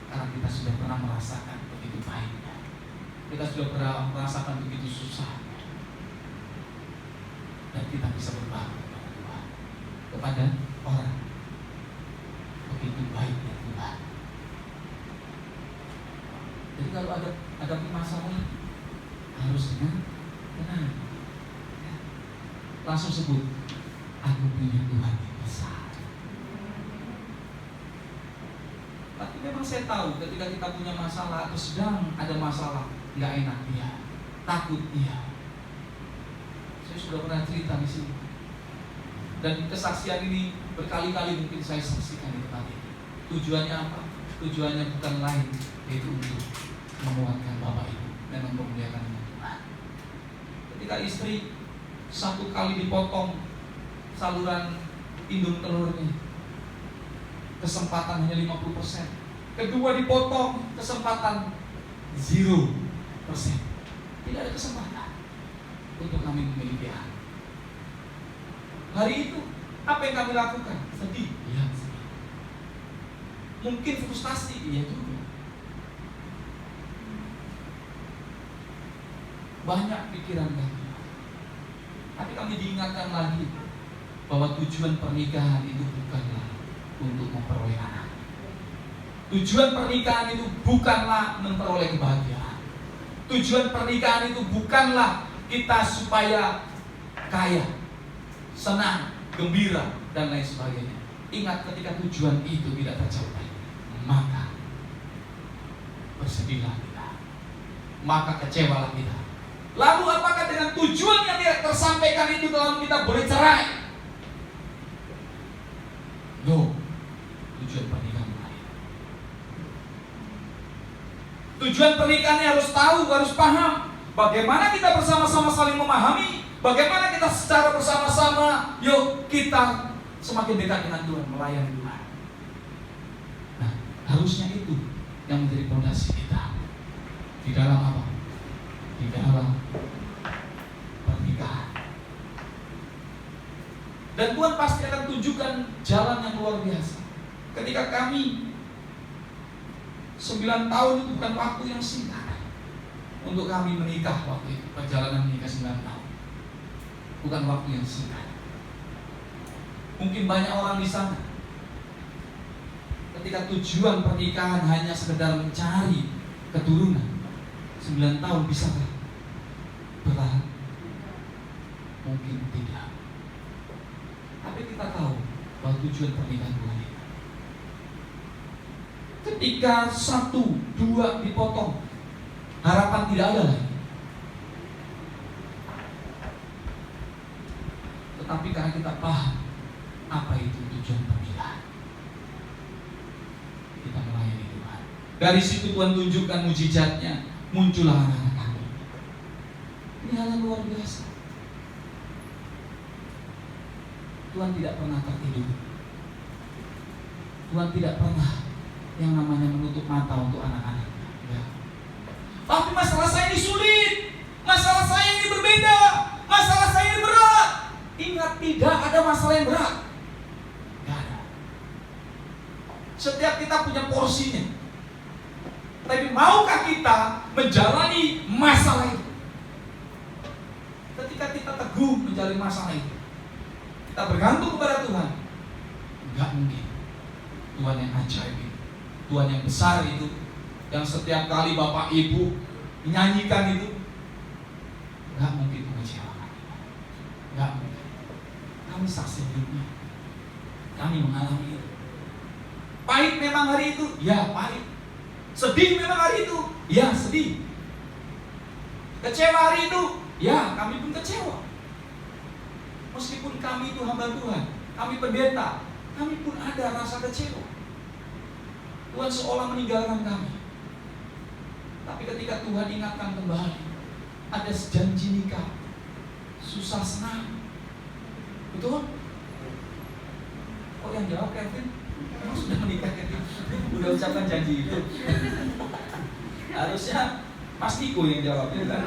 Karena kita sudah pernah merasakan begitu baiknya. Kita sudah pernah merasakan begitu susahnya. Dan kita bisa berbagi kepada Tuhan, kepada orang. Begitu baiknya Tuhan. Jadi kalau ada masalah, harus dengan tenang. Ya. Langsung sebut, aku punya Tuhan yang besar. Tapi memang saya tahu ketika kita punya masalah atau sedang ada masalah, nggak enak dia, takut dia. Saya sudah pernah cerita di sini. Dan kesaksian ini berkali-kali mungkin saya saksikan di tempat ini. Tujuannya apa? Tujuannya bukan lain, yaitu untuk menguatkan Bapak Ibu dan memuliakan nama Tuhan. Ketika istri satu kali dipotong saluran indung telurnya, kesempatan hanya 50%. Kedua dipotong, kesempatan 0%. Tidak ada kesempatan untuk kami memiliki anak. Hari itu apa yang kami lakukan? Sedih, iya sedih. Mungkin frustasi, iya juga. Banyak pikiran kami. Tapi kami diingatkan lagi bahwa tujuan pernikahan itu bukanlah untuk memperoleh anak. Tujuan pernikahan itu bukanlah memperoleh kebahagiaan. Tujuan pernikahan itu bukanlah kita supaya kaya, senang, gembira, dan lain sebagainya. Ingat, ketika tujuan itu tidak tercapai, maka bersedihlah kita, maka kecewalah kita. Lalu apakah dengan tujuan yang tidak tersampaikan itu dalam kita boleh cerai? No. Tujuan pernikahan lain. Tujuan pernikahan harus tahu, harus paham bagaimana kita bersama-sama saling memahami, bagaimana kita secara bersama-sama, yuk kita semakin dekat dengan Tuhan, melayani Tuhan. Nah, harusnya itu yang menjadi fondasi kita di dalam apa? Di dalam pernikahan. Dan Tuhan pasti akan tunjukkan jalan yang luar biasa. Ketika kami 9 tahun itu bukan waktu yang singkat untuk kami menikah waktu itu. Perjalanan menikah 9 tahun bukan waktu yang singkat. Mungkin banyak orang di sana ketika tujuan pernikahan hanya sekedar mencari keturunan, 9 tahun bisakah bertahan? Mungkin tidak. Tapi kita tahu bahwa tujuan pernikahan Tuhan itu, ketika 1, 2 dipotong, harapan tidak ada lagi. Tetapi karena kita paham apa itu tujuan pernikahan, kita melayani Tuhan. Dari situ Tuhan tunjukkan mujizatnya, muncullah anak-anak kami. Ini hal yang luar biasa. Tuhan tidak pernah tertidur. Tuhan tidak pernah yang namanya menutup mata untuk anak-anaknya. Ya. Tapi masalah saya ini sulit, masalah saya ini berbeda, masalah saya ini berat. Ingat, tidak ada masalah yang berat. Tidak ada. Setiap kita punya porsinya. Tapi maukah kita menjalani masalah itu? Ketika kita teguh menjalani masalah itu, kita bergantung kepada Tuhan, enggak mungkin. Tuhan yang ajaib itu, Tuhan yang besar itu, yang setiap kali Bapak Ibu menyanyikan itu, enggak mungkin mengecewakan kita. Enggak mungkin. Kami saksi hidupnya, kami mengalami itu. Pahit memang hari itu, ya pahit. Sedih memang hari itu, ya sedih. Kecewa hari itu, ya kami pun kecewa. Meskipun kami itu hamba Tuhan, kami pendeta, kami pun ada rasa kecewa. Tuhan seolah meninggalkan kami. Tapi ketika Tuhan ingatkan kembali, ada janji nikah, susah senang. Betul? Kok yang jawab Kevin? Kamu sudah menikah Kevin? Udah ucapkan janji itu. Harusnya Mas Niko yang jawab ya kan?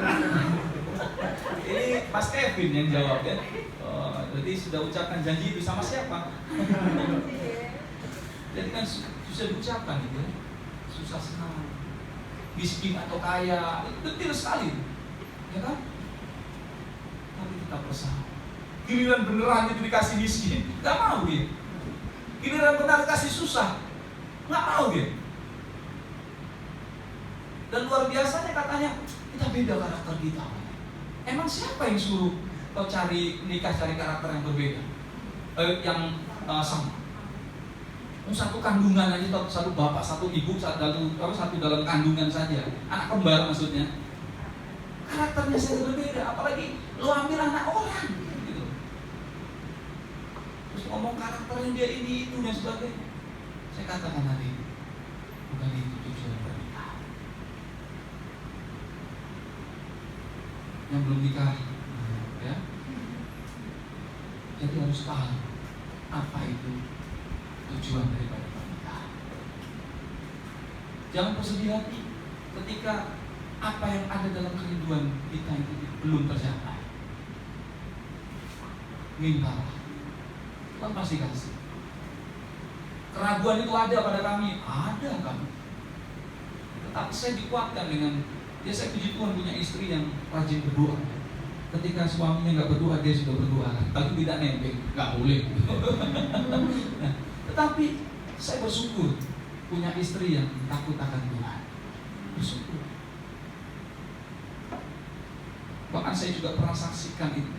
Ini Mas Kevin yang jawab ya. Berarti sudah ucapkan janji itu sama siapa? Jadi kan susah diucapkan gitu ya. Susah senang, miskin atau kaya, itu detil sekali, ya kan? Tapi kita berusaha. Giliran beneran itu dikasih miskin, nggak mau dia. Giliran benar dikasih susah, nggak mau dia. Dan luar biasanya katanya kita beda karakter kita. Emang siapa yang suruh kau cari nikah, cari karakter yang berbeda, yang sama? Satu kandungan aja, satu bapak, satu ibu, satu dalam kandungan saja, anak kembar maksudnya. Karakternya saja berbeda, apalagi lo ambil anak orang, gitu. Terus ngomong karakternya dia ini itu dan sebagainya. Saya katakan tadi, bukan itu tujuan pernikahan. Yang belum nikah, ya. Jadi harus paham apa itu tujuan daripada pernikahan. Jangan bersedih hati ketika apa yang ada dalam kerinduan kita itu belum tercapai. Mintalah, Tuhan pasti kasih. Keraguan itu ada pada kami, ada kami. Tetapi saya dikuatkan dengan, ya saya puji Tuhan punya istri yang rajin berdoa. Ketika suaminya nggak berdoa, dia sudah berdoa. Tapi tidak nempel, nggak boleh. Nah, tetapi saya bersyukur punya istri yang takut akan Tuhan. Bersyukur. Bahkan saya juga pernah saksikan itu.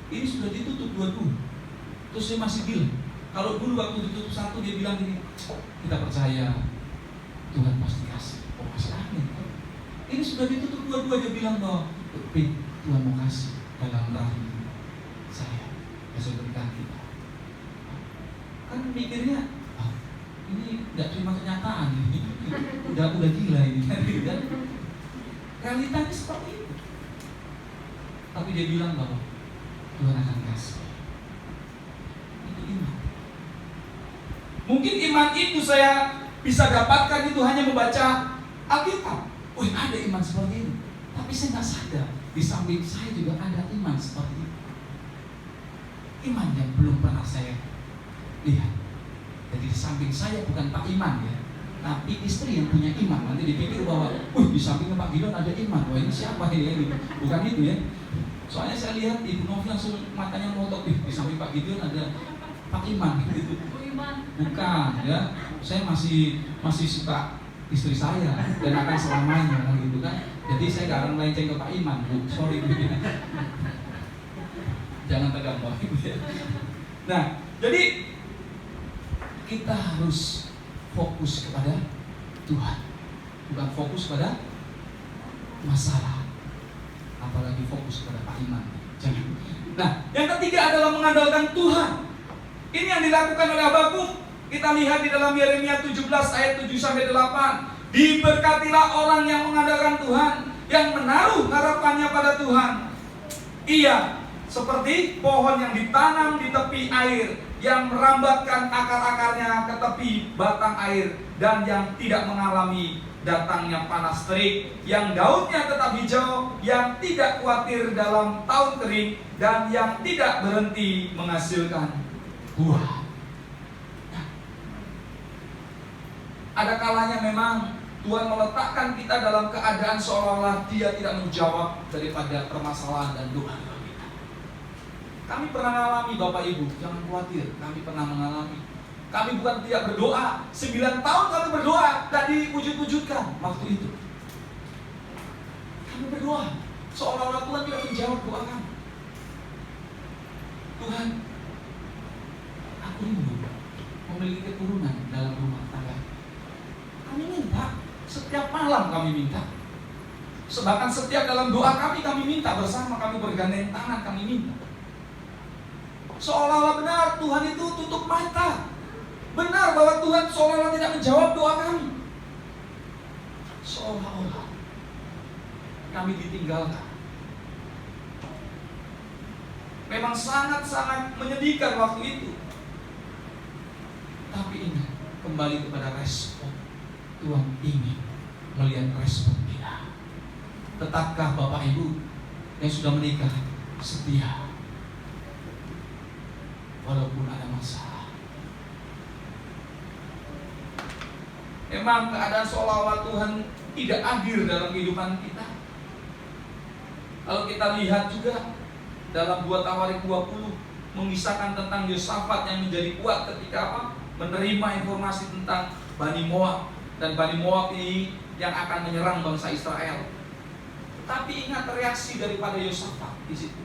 Ini sudah ditutup 2 terus dia masih bilang, kalau dulu waktu ditutup 1 dia bilang gini, kita percaya Tuhan pasti kasih. Oh kasih, amin. Ini sudah ditutup 2 dia bilang bahwa Tuhan mau kasih dalam rahim saya, besok pernikahan kita. Kan mikirnya, ini nggak terima kenyataan ini, udah gila ini, kan? Realitanya seperti itu. Tapi dia bilang bahwa Tuhan akan kasih. Itu iman. Mungkin iman itu saya bisa dapatkan itu hanya membaca Alkitab. Oh ada iman seperti ini. Tapi saya nggak sadar di samping saya juga ada iman seperti itu. Iman yang belum pernah saya lihat. Jadi di samping saya bukan Pak Iman ya, tapi istri yang punya iman. Nanti dipikir bahwa, di samping Pak Gideon ada iman. Wah ini siapa ini? Bukan itu ya. Soalnya saya lihat Ibu Novi langsung matanya melotot, di samping Pak Gideon ada Pak Iman gitu. Bukan ya. saya masih suka istri saya dan akan selamanya gitu kan. Jadi saya gak akan melenceng ke Pak Iman, Bu. Sorry Bu. Jangan tegang Pak Ibu ya. Nah, jadi kita harus fokus kepada Tuhan, bukan fokus pada masalah, apalagi fokus kepada Pak Iman. Jangan. Nah, yang ketiga adalah mengandalkan Tuhan. Ini yang dilakukan oleh Habakuk. Kita lihat di dalam Yeremia 17 ayat 7-8. Diberkatilah orang yang mengandalkan Tuhan, yang menaruh harapannya pada Tuhan. Ia seperti pohon yang ditanam di tepi air, yang merambatkan akar-akarnya ke tepi batang air, dan yang tidak mengalami datangnya panas terik, yang daunnya tetap hijau, yang tidak khawatir dalam tahun kering, dan yang tidak berhenti menghasilkan buah. Nah, ada kalanya memang Tuhan meletakkan kita dalam keadaan seolah-olah Dia tidak menjawab daripada permasalahan dan doa kita. Kami pernah mengalami, Bapak Ibu, jangan khawatir, kami pernah mengalami. Kami bukan tidak berdoa, 9 tahun kami berdoa, tidak diwujud-wujudkan waktu itu. Kami berdoa, seolah-olah Tuhan tidak menjawab doa kami. Tuhan, aku rindu memiliki keturunan dalam rumah tangga. Kami minta, setiap malam kami minta. Bahkan setiap dalam doa kami minta bersama, kami bergandeng tangan, kami minta. Seolah-olah benar Tuhan itu tutup mata. Benar bahwa Tuhan seolah-olah tidak menjawab doa kami. Seolah-olah kami ditinggalkan. Memang sangat-sangat menyedihkan waktu itu. Tapi ingat, kembali kepada respon. Tuhan ingin melihat respon kita. Tetapkah Bapak Ibu yang sudah menikah setia walaupun ada masalah? Memang keadaan seolah-olah Tuhan tidak adil dalam kehidupan kita. Kalau kita lihat juga dalam 2 Tawarik 20 mengisahkan tentang Yosafat yang menjadi kuat ketika apa? Menerima informasi tentang Bani Moab, dan Bani Moab ini yang akan menyerang bangsa Israel. Tapi ingat reaksi daripada Yosafat di situ.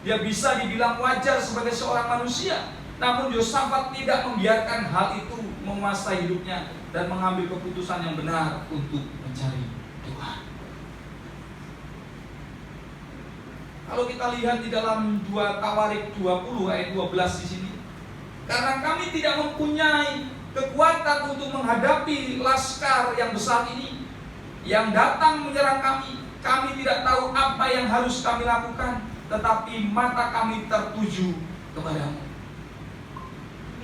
Dia bisa dibilang wajar sebagai seorang manusia, namun Yosafat tidak membiarkan hal itu menguasai hidupnya dan mengambil keputusan yang benar untuk mencari Tuhan. Kalau kita lihat di dalam 2 Tawarik 20 ayat 12 di sini, karena kami tidak mempunyai kekuatan untuk menghadapi laskar yang besar ini yang datang menyerang kami. Kami tidak tahu apa yang harus kami lakukan, tetapi mata kami tertuju kepadamu.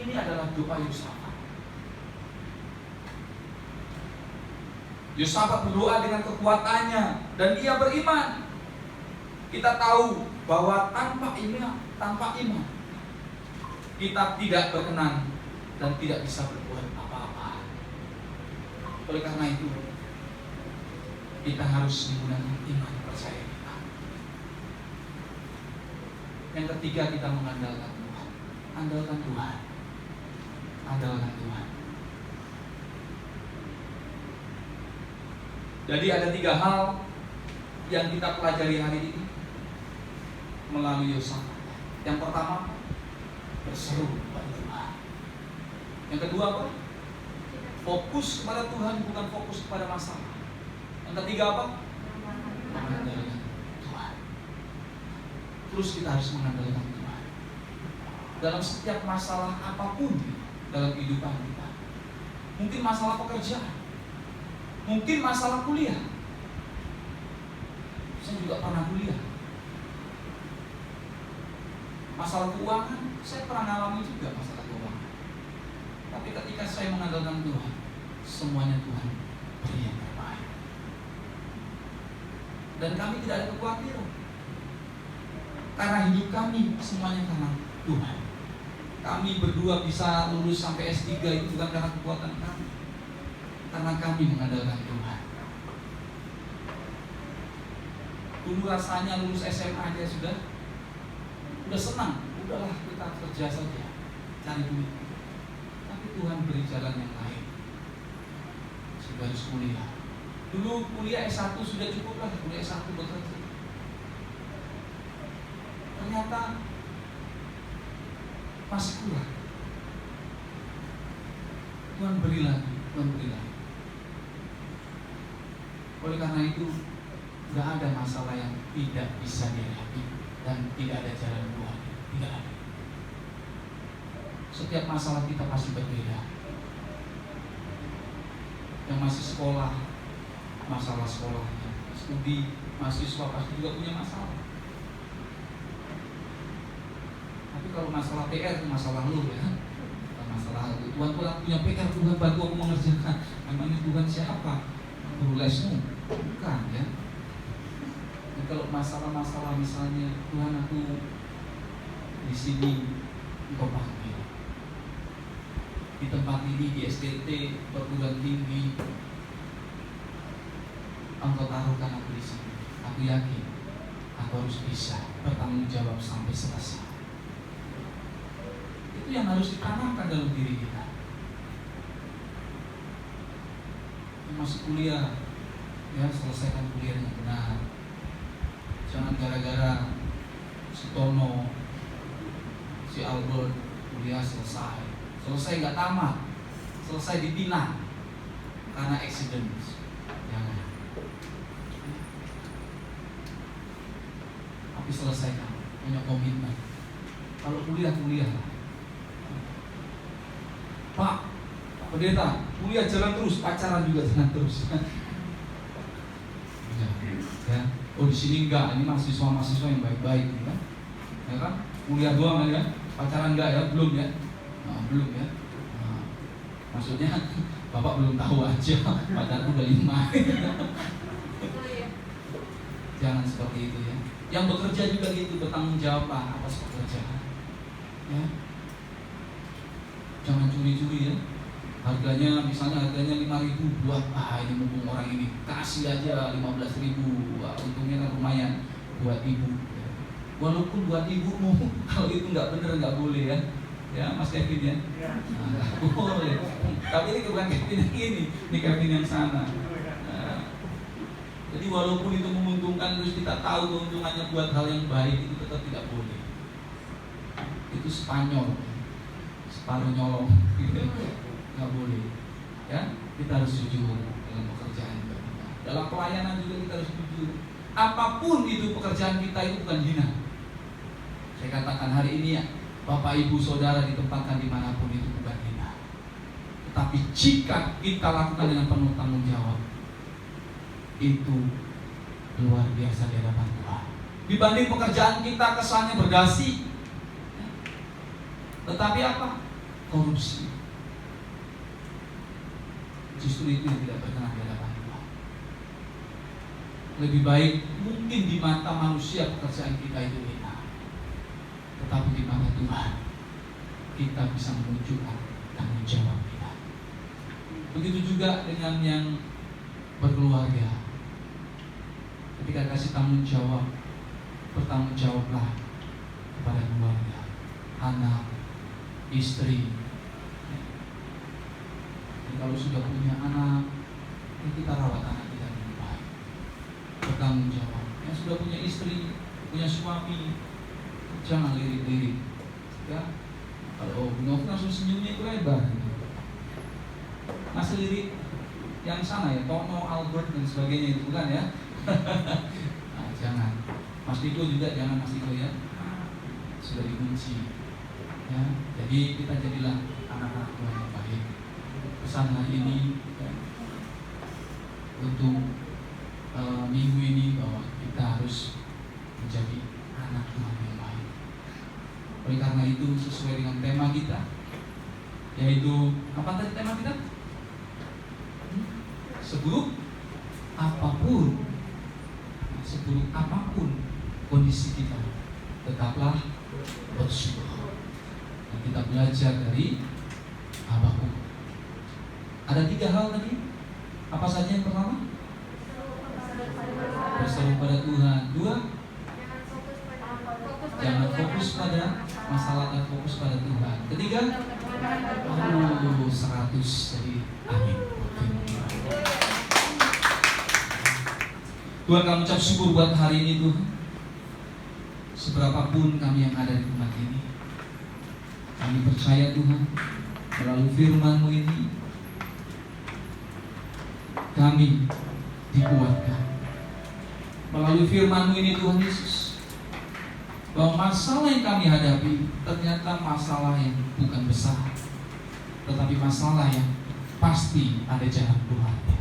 Ini adalah doa Yosafat. Yosafat berdoa dengan kekuatannya dan ia beriman. Kita tahu bahwa tanpa iman kita tidak berkenan dan tidak bisa berbuat apa-apa. Oleh karena itu, kita harus menggunakan iman percaya kita. Yang ketiga, kita mengandalkan Tuhan. Andalkan Tuhan. Andalkan Tuhan. Jadi ada 3 hal yang kita pelajari hari ini melalui Yosafat. Yang pertama, berseru kepada Tuhan. Yang kedua apa? Fokus kepada Tuhan, bukan fokus kepada masalah. Yang ketiga apa? Mengandalkan Tuhan. Terus kita harus mengandalkan Tuhan dalam setiap masalah apapun dalam kehidupan kita. Mungkin masalah pekerjaan, mungkin masalah kuliah. Saya juga pernah kuliah. Masalah keuangan, saya pernah mengalami juga masalah keuangan. Tapi ketika saya mengandalkan Tuhan, semuanya Tuhan beri yang terbaik. Dan kami tidak ada kekhawatiran, karena hidup kami semuanya karena Tuhan. Kami berdua bisa lulus sampai S3 itu bukan karena kekuatan kami, karena kami mengandalkan Tuhan. Dulu rasanya lulus SMA aja sudah senang, udahlah kita kerja saja, cari duit. Tapi Tuhan beri jalan yang lain. juga harus kuliah. Dulu kuliah S1 sudah cukup lah, kuliah S1 bekerja. Ternyata masih kurang. Tuhan beri lagi, Tuhan beri lagi. Oleh karena itu, nggak ada masalah yang tidak bisa dihadapi dan tidak ada jalan keluar. Tidak ada. Setiap masalah kita pasti berbeda. Yang masih sekolah, masalah sekolahnya, studi, mahasiswa pasti juga punya masalah. Tapi kalau masalah PR itu masalah lu ya. Masalah itu Tuhan punya PR, Tuhan bantu aku mengerjakan. Memangnya Tuhan siapa? Guru lesmu? Bukan ya. Jadi kalau masalah-masalah misalnya Tuhan aku di sini engkau panggil, di tempat ini di STT perguruan tinggi engkau taruhkan aku di sini. Aku yakin aku harus bisa bertanggung jawab sampai selesai. Itu yang harus ditanamkan dalam diri kita. Yang masih kuliah, ya selesaikan kuliah yang benar. Jangan gara-gara si Tono, si Albert kuliah selesai nggak tamat, selesai dipinang karena accident. Jangan. Tapi selesaikan, punya komitmen. Kalau kuliah lah. Pak Pendeta, kuliah jalan terus, pacaran juga jalan terus. Ya. Oh di sini enggak, ini mahasiswa yang baik-baik, ya kan? Kuliah doang ya, pacaran enggak ya? Belum ya? Nah, belum ya? Nah, maksudnya Bapak belum tahu aja, pacaran udah 5. Jangan seperti itu ya. Yang bekerja juga gitu, bertanggung jawab atas pekerjaan. Ya. Jangan curi-curi ya. Misalnya harganya 5.000 buat ini mumpung orang ini kasih aja 15.000. Untungnya kan lumayan buat ibu. Walaupun buat ibumu kalau itu nggak bener nggak boleh ya. Ya Mas Kevin ya. Nggak boleh. Tapi ini bukan Kevin yang ini Kevin yang sana. Jadi walaupun itu menguntungkan terus kita tahu keuntungannya buat hal yang baik itu tetap tidak boleh. Itu Spanyol, separuh nyolong. Nggak boleh, ya kita harus jujur dalam pekerjaan kita. Dalam pelayanan juga kita harus jujur. Apapun itu pekerjaan kita itu bukan hina. Saya katakan hari ini ya, Bapak Ibu Saudara ditempatkan dimanapun itu bukan hina. Tetapi jika kita lakukan dengan penuh tanggung jawab, itu luar biasa di hadapan Tuhan. Dibanding pekerjaan kita kesannya berdasi, tetapi apa? Korupsi. Justru itu yang tidak berkenan di hadapan Tuhan. Lebih baik mungkin di mata manusia pekerjaan kita itu hina, tetapi di mata Tuhan kita bisa menunjukkan tanggung jawab kita. Begitu juga dengan yang berkeluarga. Ketika kasih tanggung jawab, bertanggung jawablah kepada keluarga, anak, istri. Kalau sudah punya anak, ya kita rawat anak kita dengan baik, bertanggung jawab. Yang sudah punya istri, punya suami, jangan lirik-lirik. Ya, kalau Novi langsung senyumnya itu lebar. Masih lirik yang sana ya, Tono, Albert dan sebagainya itu bukan ya. Nah, jangan. Mas Diko juga jangan, Mas Diko ya. Sudah dikunci. Ya, jadi kita jadilah anak-anak Tuhan yang baik. Pesan hari ini ya, untuk minggu ini bahwa kita harus menjadi anak Tuhan yang baik. Oleh karena itu sesuai dengan tema kita, yaitu apa tadi tema kita? Seburuk apapun kondisi kita, tetaplah bersyukur. Dan kita belajar dari Habakuk. Ada 3 hal tadi. Apa saja yang pertama? Berseru pada Tuhan. 2, jangan fokus pada masalah dan fokus pada Tuhan. 3, 100. Jadi amin. Tuhan, kami ucap syukur buat hari ini Tuhan. Seberapapun kami yang ada di tempat ini, kami percaya Tuhan, melalui firman-Mu ini kami dikuatkan. Melalui firman-Mu ini Tuhan Yesus, bahwa masalah yang kami hadapi ternyata masalah yang bukan besar, tetapi masalah yang pasti ada jalan keluarnya.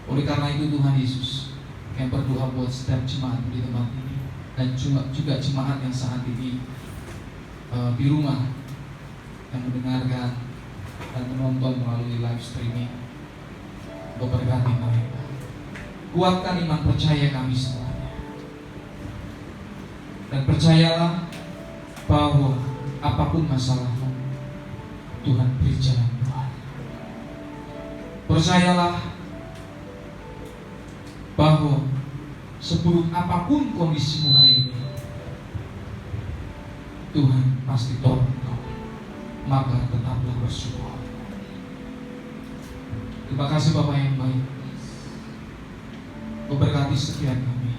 Oleh karena itu Tuhan Yesus, kami berdoa buat setiap jemaat di tempat ini, dan juga jemaat yang saat ini di rumah yang mendengarkan dan menonton melalui live streaming. Berkati mereka, kuatkan iman percaya kami semuanya, dan percayalah bahwa apapun masalahmu, Tuhan beri jalan keluar. Percayalah bahwa seburuk apapun kondisimu hari ini, Tuhan pasti tolong kau. Maka tetaplah bersyukur. Terima kasih Bapak yang baik. Memberkati setiap kami.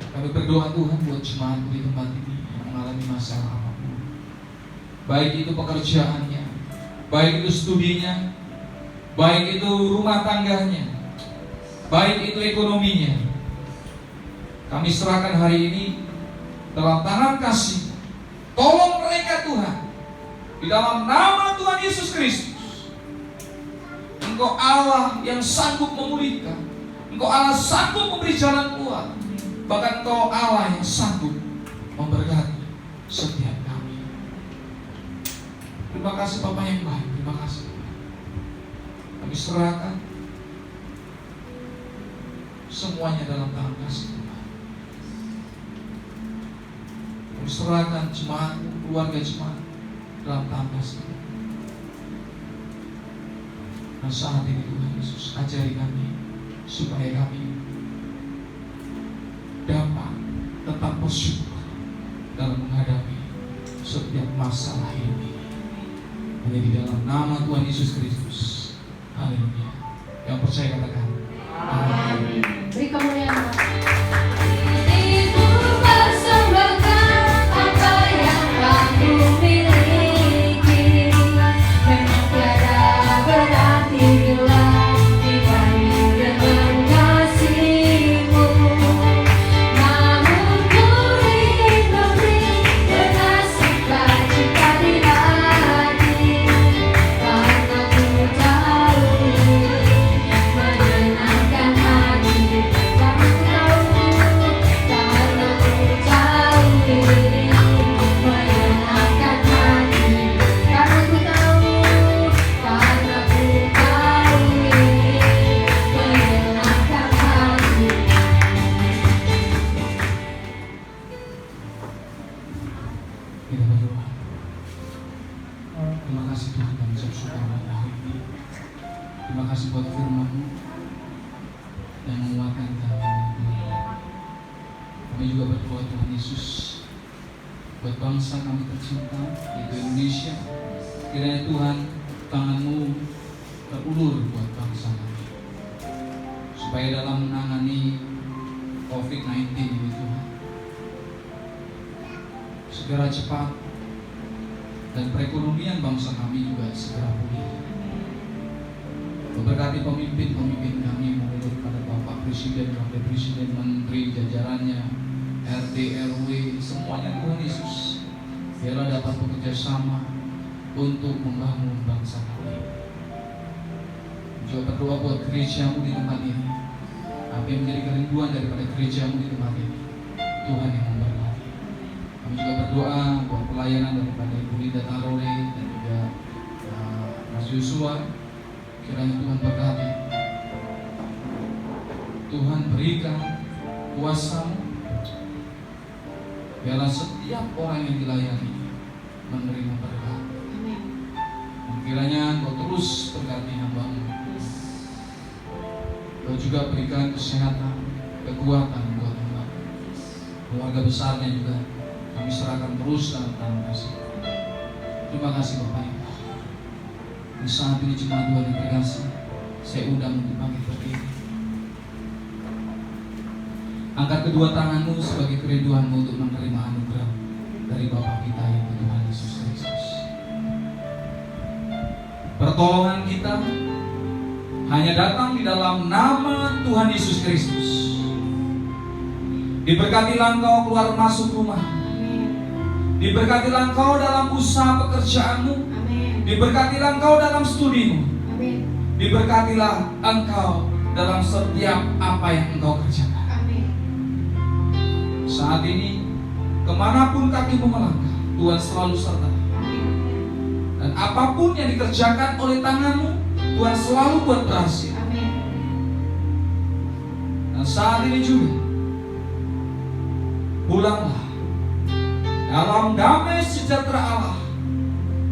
Kami berdoa Tuhan buat jemaat di tempat ini yang mengalami masalah apapun, baik itu pekerjaannya, baik itu studinya, baik itu rumah tangganya, baik itu ekonominya. Kami serahkan hari ini dalam tangan kasih. Tolong mereka Tuhan, di dalam nama Tuhan Yesus Kristus. Engkau Allah yang sanggup memulihkan, Engkau Allah sanggup memberi jalan keluar, bahkan Engkau Allah yang sanggup memberkati setiap kami. Terima kasih Bapak yang baik. Terima kasih. Kami serahkan semuanya dalam tangan kasih Tuhan. Kami serahkan jemaat, keluarga jemaat dalam tangan kasih. Dan saat ini Tuhan Yesus, ajari kami supaya kami dapat tetap bersyukur dalam menghadapi setiap masalah hidup ini. Hanya di dalam nama Tuhan Yesus Kristus. Haleluya. Yang percaya katakan amin. Beri kemuliaan. segera cepat, dan perekonomian bangsa kami juga segera pulih. Memberkati pemimpin-pemimpin kami, mulai pada Bapak Presiden, Wakil Presiden, Menteri, jajarannya, RT, RW, semuanya Tuhan Yesus, biarlah dapat bekerja sama untuk membangun bangsa kami. Juga berdoa buat gerejamu di tempat ini. Apa yang menjadi kerinduan daripada gerejamu di tempat ini, Tuhan yang memberkati. Kami juga berdoa buat pelayanan daripada Ibu Linda Tarole dan juga Mas Yosua. Kiranya Tuhan berkati. Tuhan berikan kuasa-Mu, biarlah setiap orang yang dilayani menerima berkat. Dan kiranya Kau terus berkati hamba-Mu. Kau juga berikan kesehatan, kekuatan buat hamba. Keluarga besarnya juga kami serahkan terus dalam tangan kasih. Terima kasih Bapak Ibu. Di saat ini jemaat Tuhan yang terkasih, Saya undang untuk bangkit berdiri. Angkat kedua tanganmu sebagai kerinduanmu untuk menerima anugerah dari Bapa kita yaitu Tuhan Yesus Kristus. Pertolongan kita hanya datang di dalam nama Tuhan Yesus Kristus. Diberkatilah engkau keluar masuk rumah. Diberkatilah engkau dalam usaha pekerjaanmu. Diberkatilah engkau dalam studimu. Diberkatilah engkau dalam setiap apa yang engkau kerjakan. Saat ini, kemanapun kakimu melangkah, Tuhan selalu serta. Dan apapun yang dikerjakan oleh tanganmu, Tuhan selalu buat berhasil. Dan saat ini juga, pulanglah dalam damai sejahtera Allah,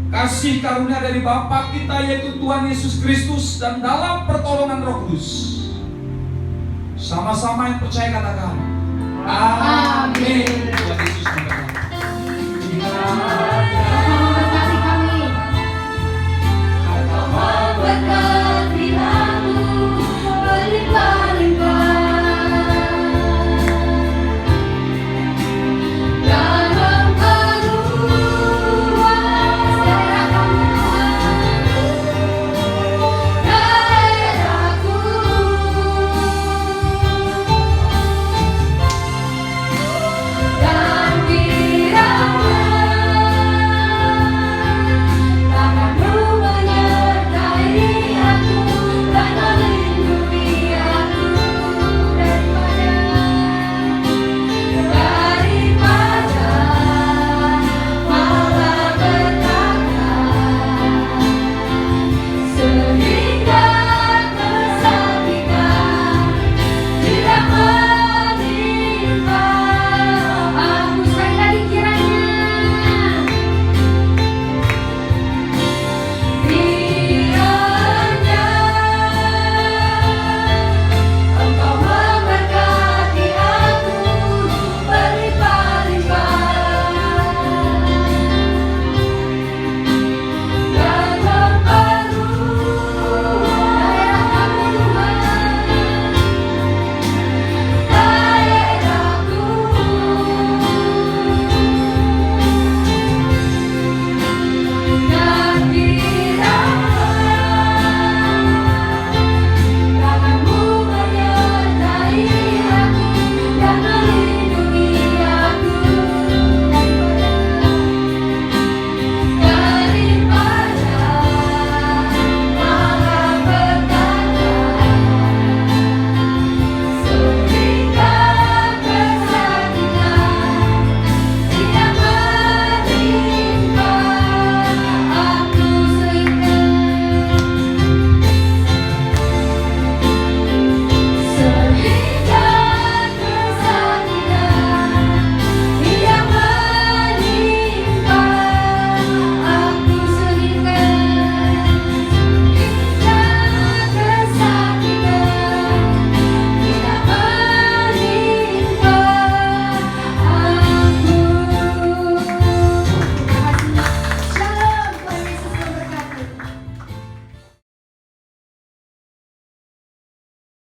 kasih karunia dari Bapa kita yaitu Tuhan Yesus Kristus, dan dalam pertolongan Roh Kudus. Sama-sama yang percaya katakan amin. Tuhan Yesus memberkati.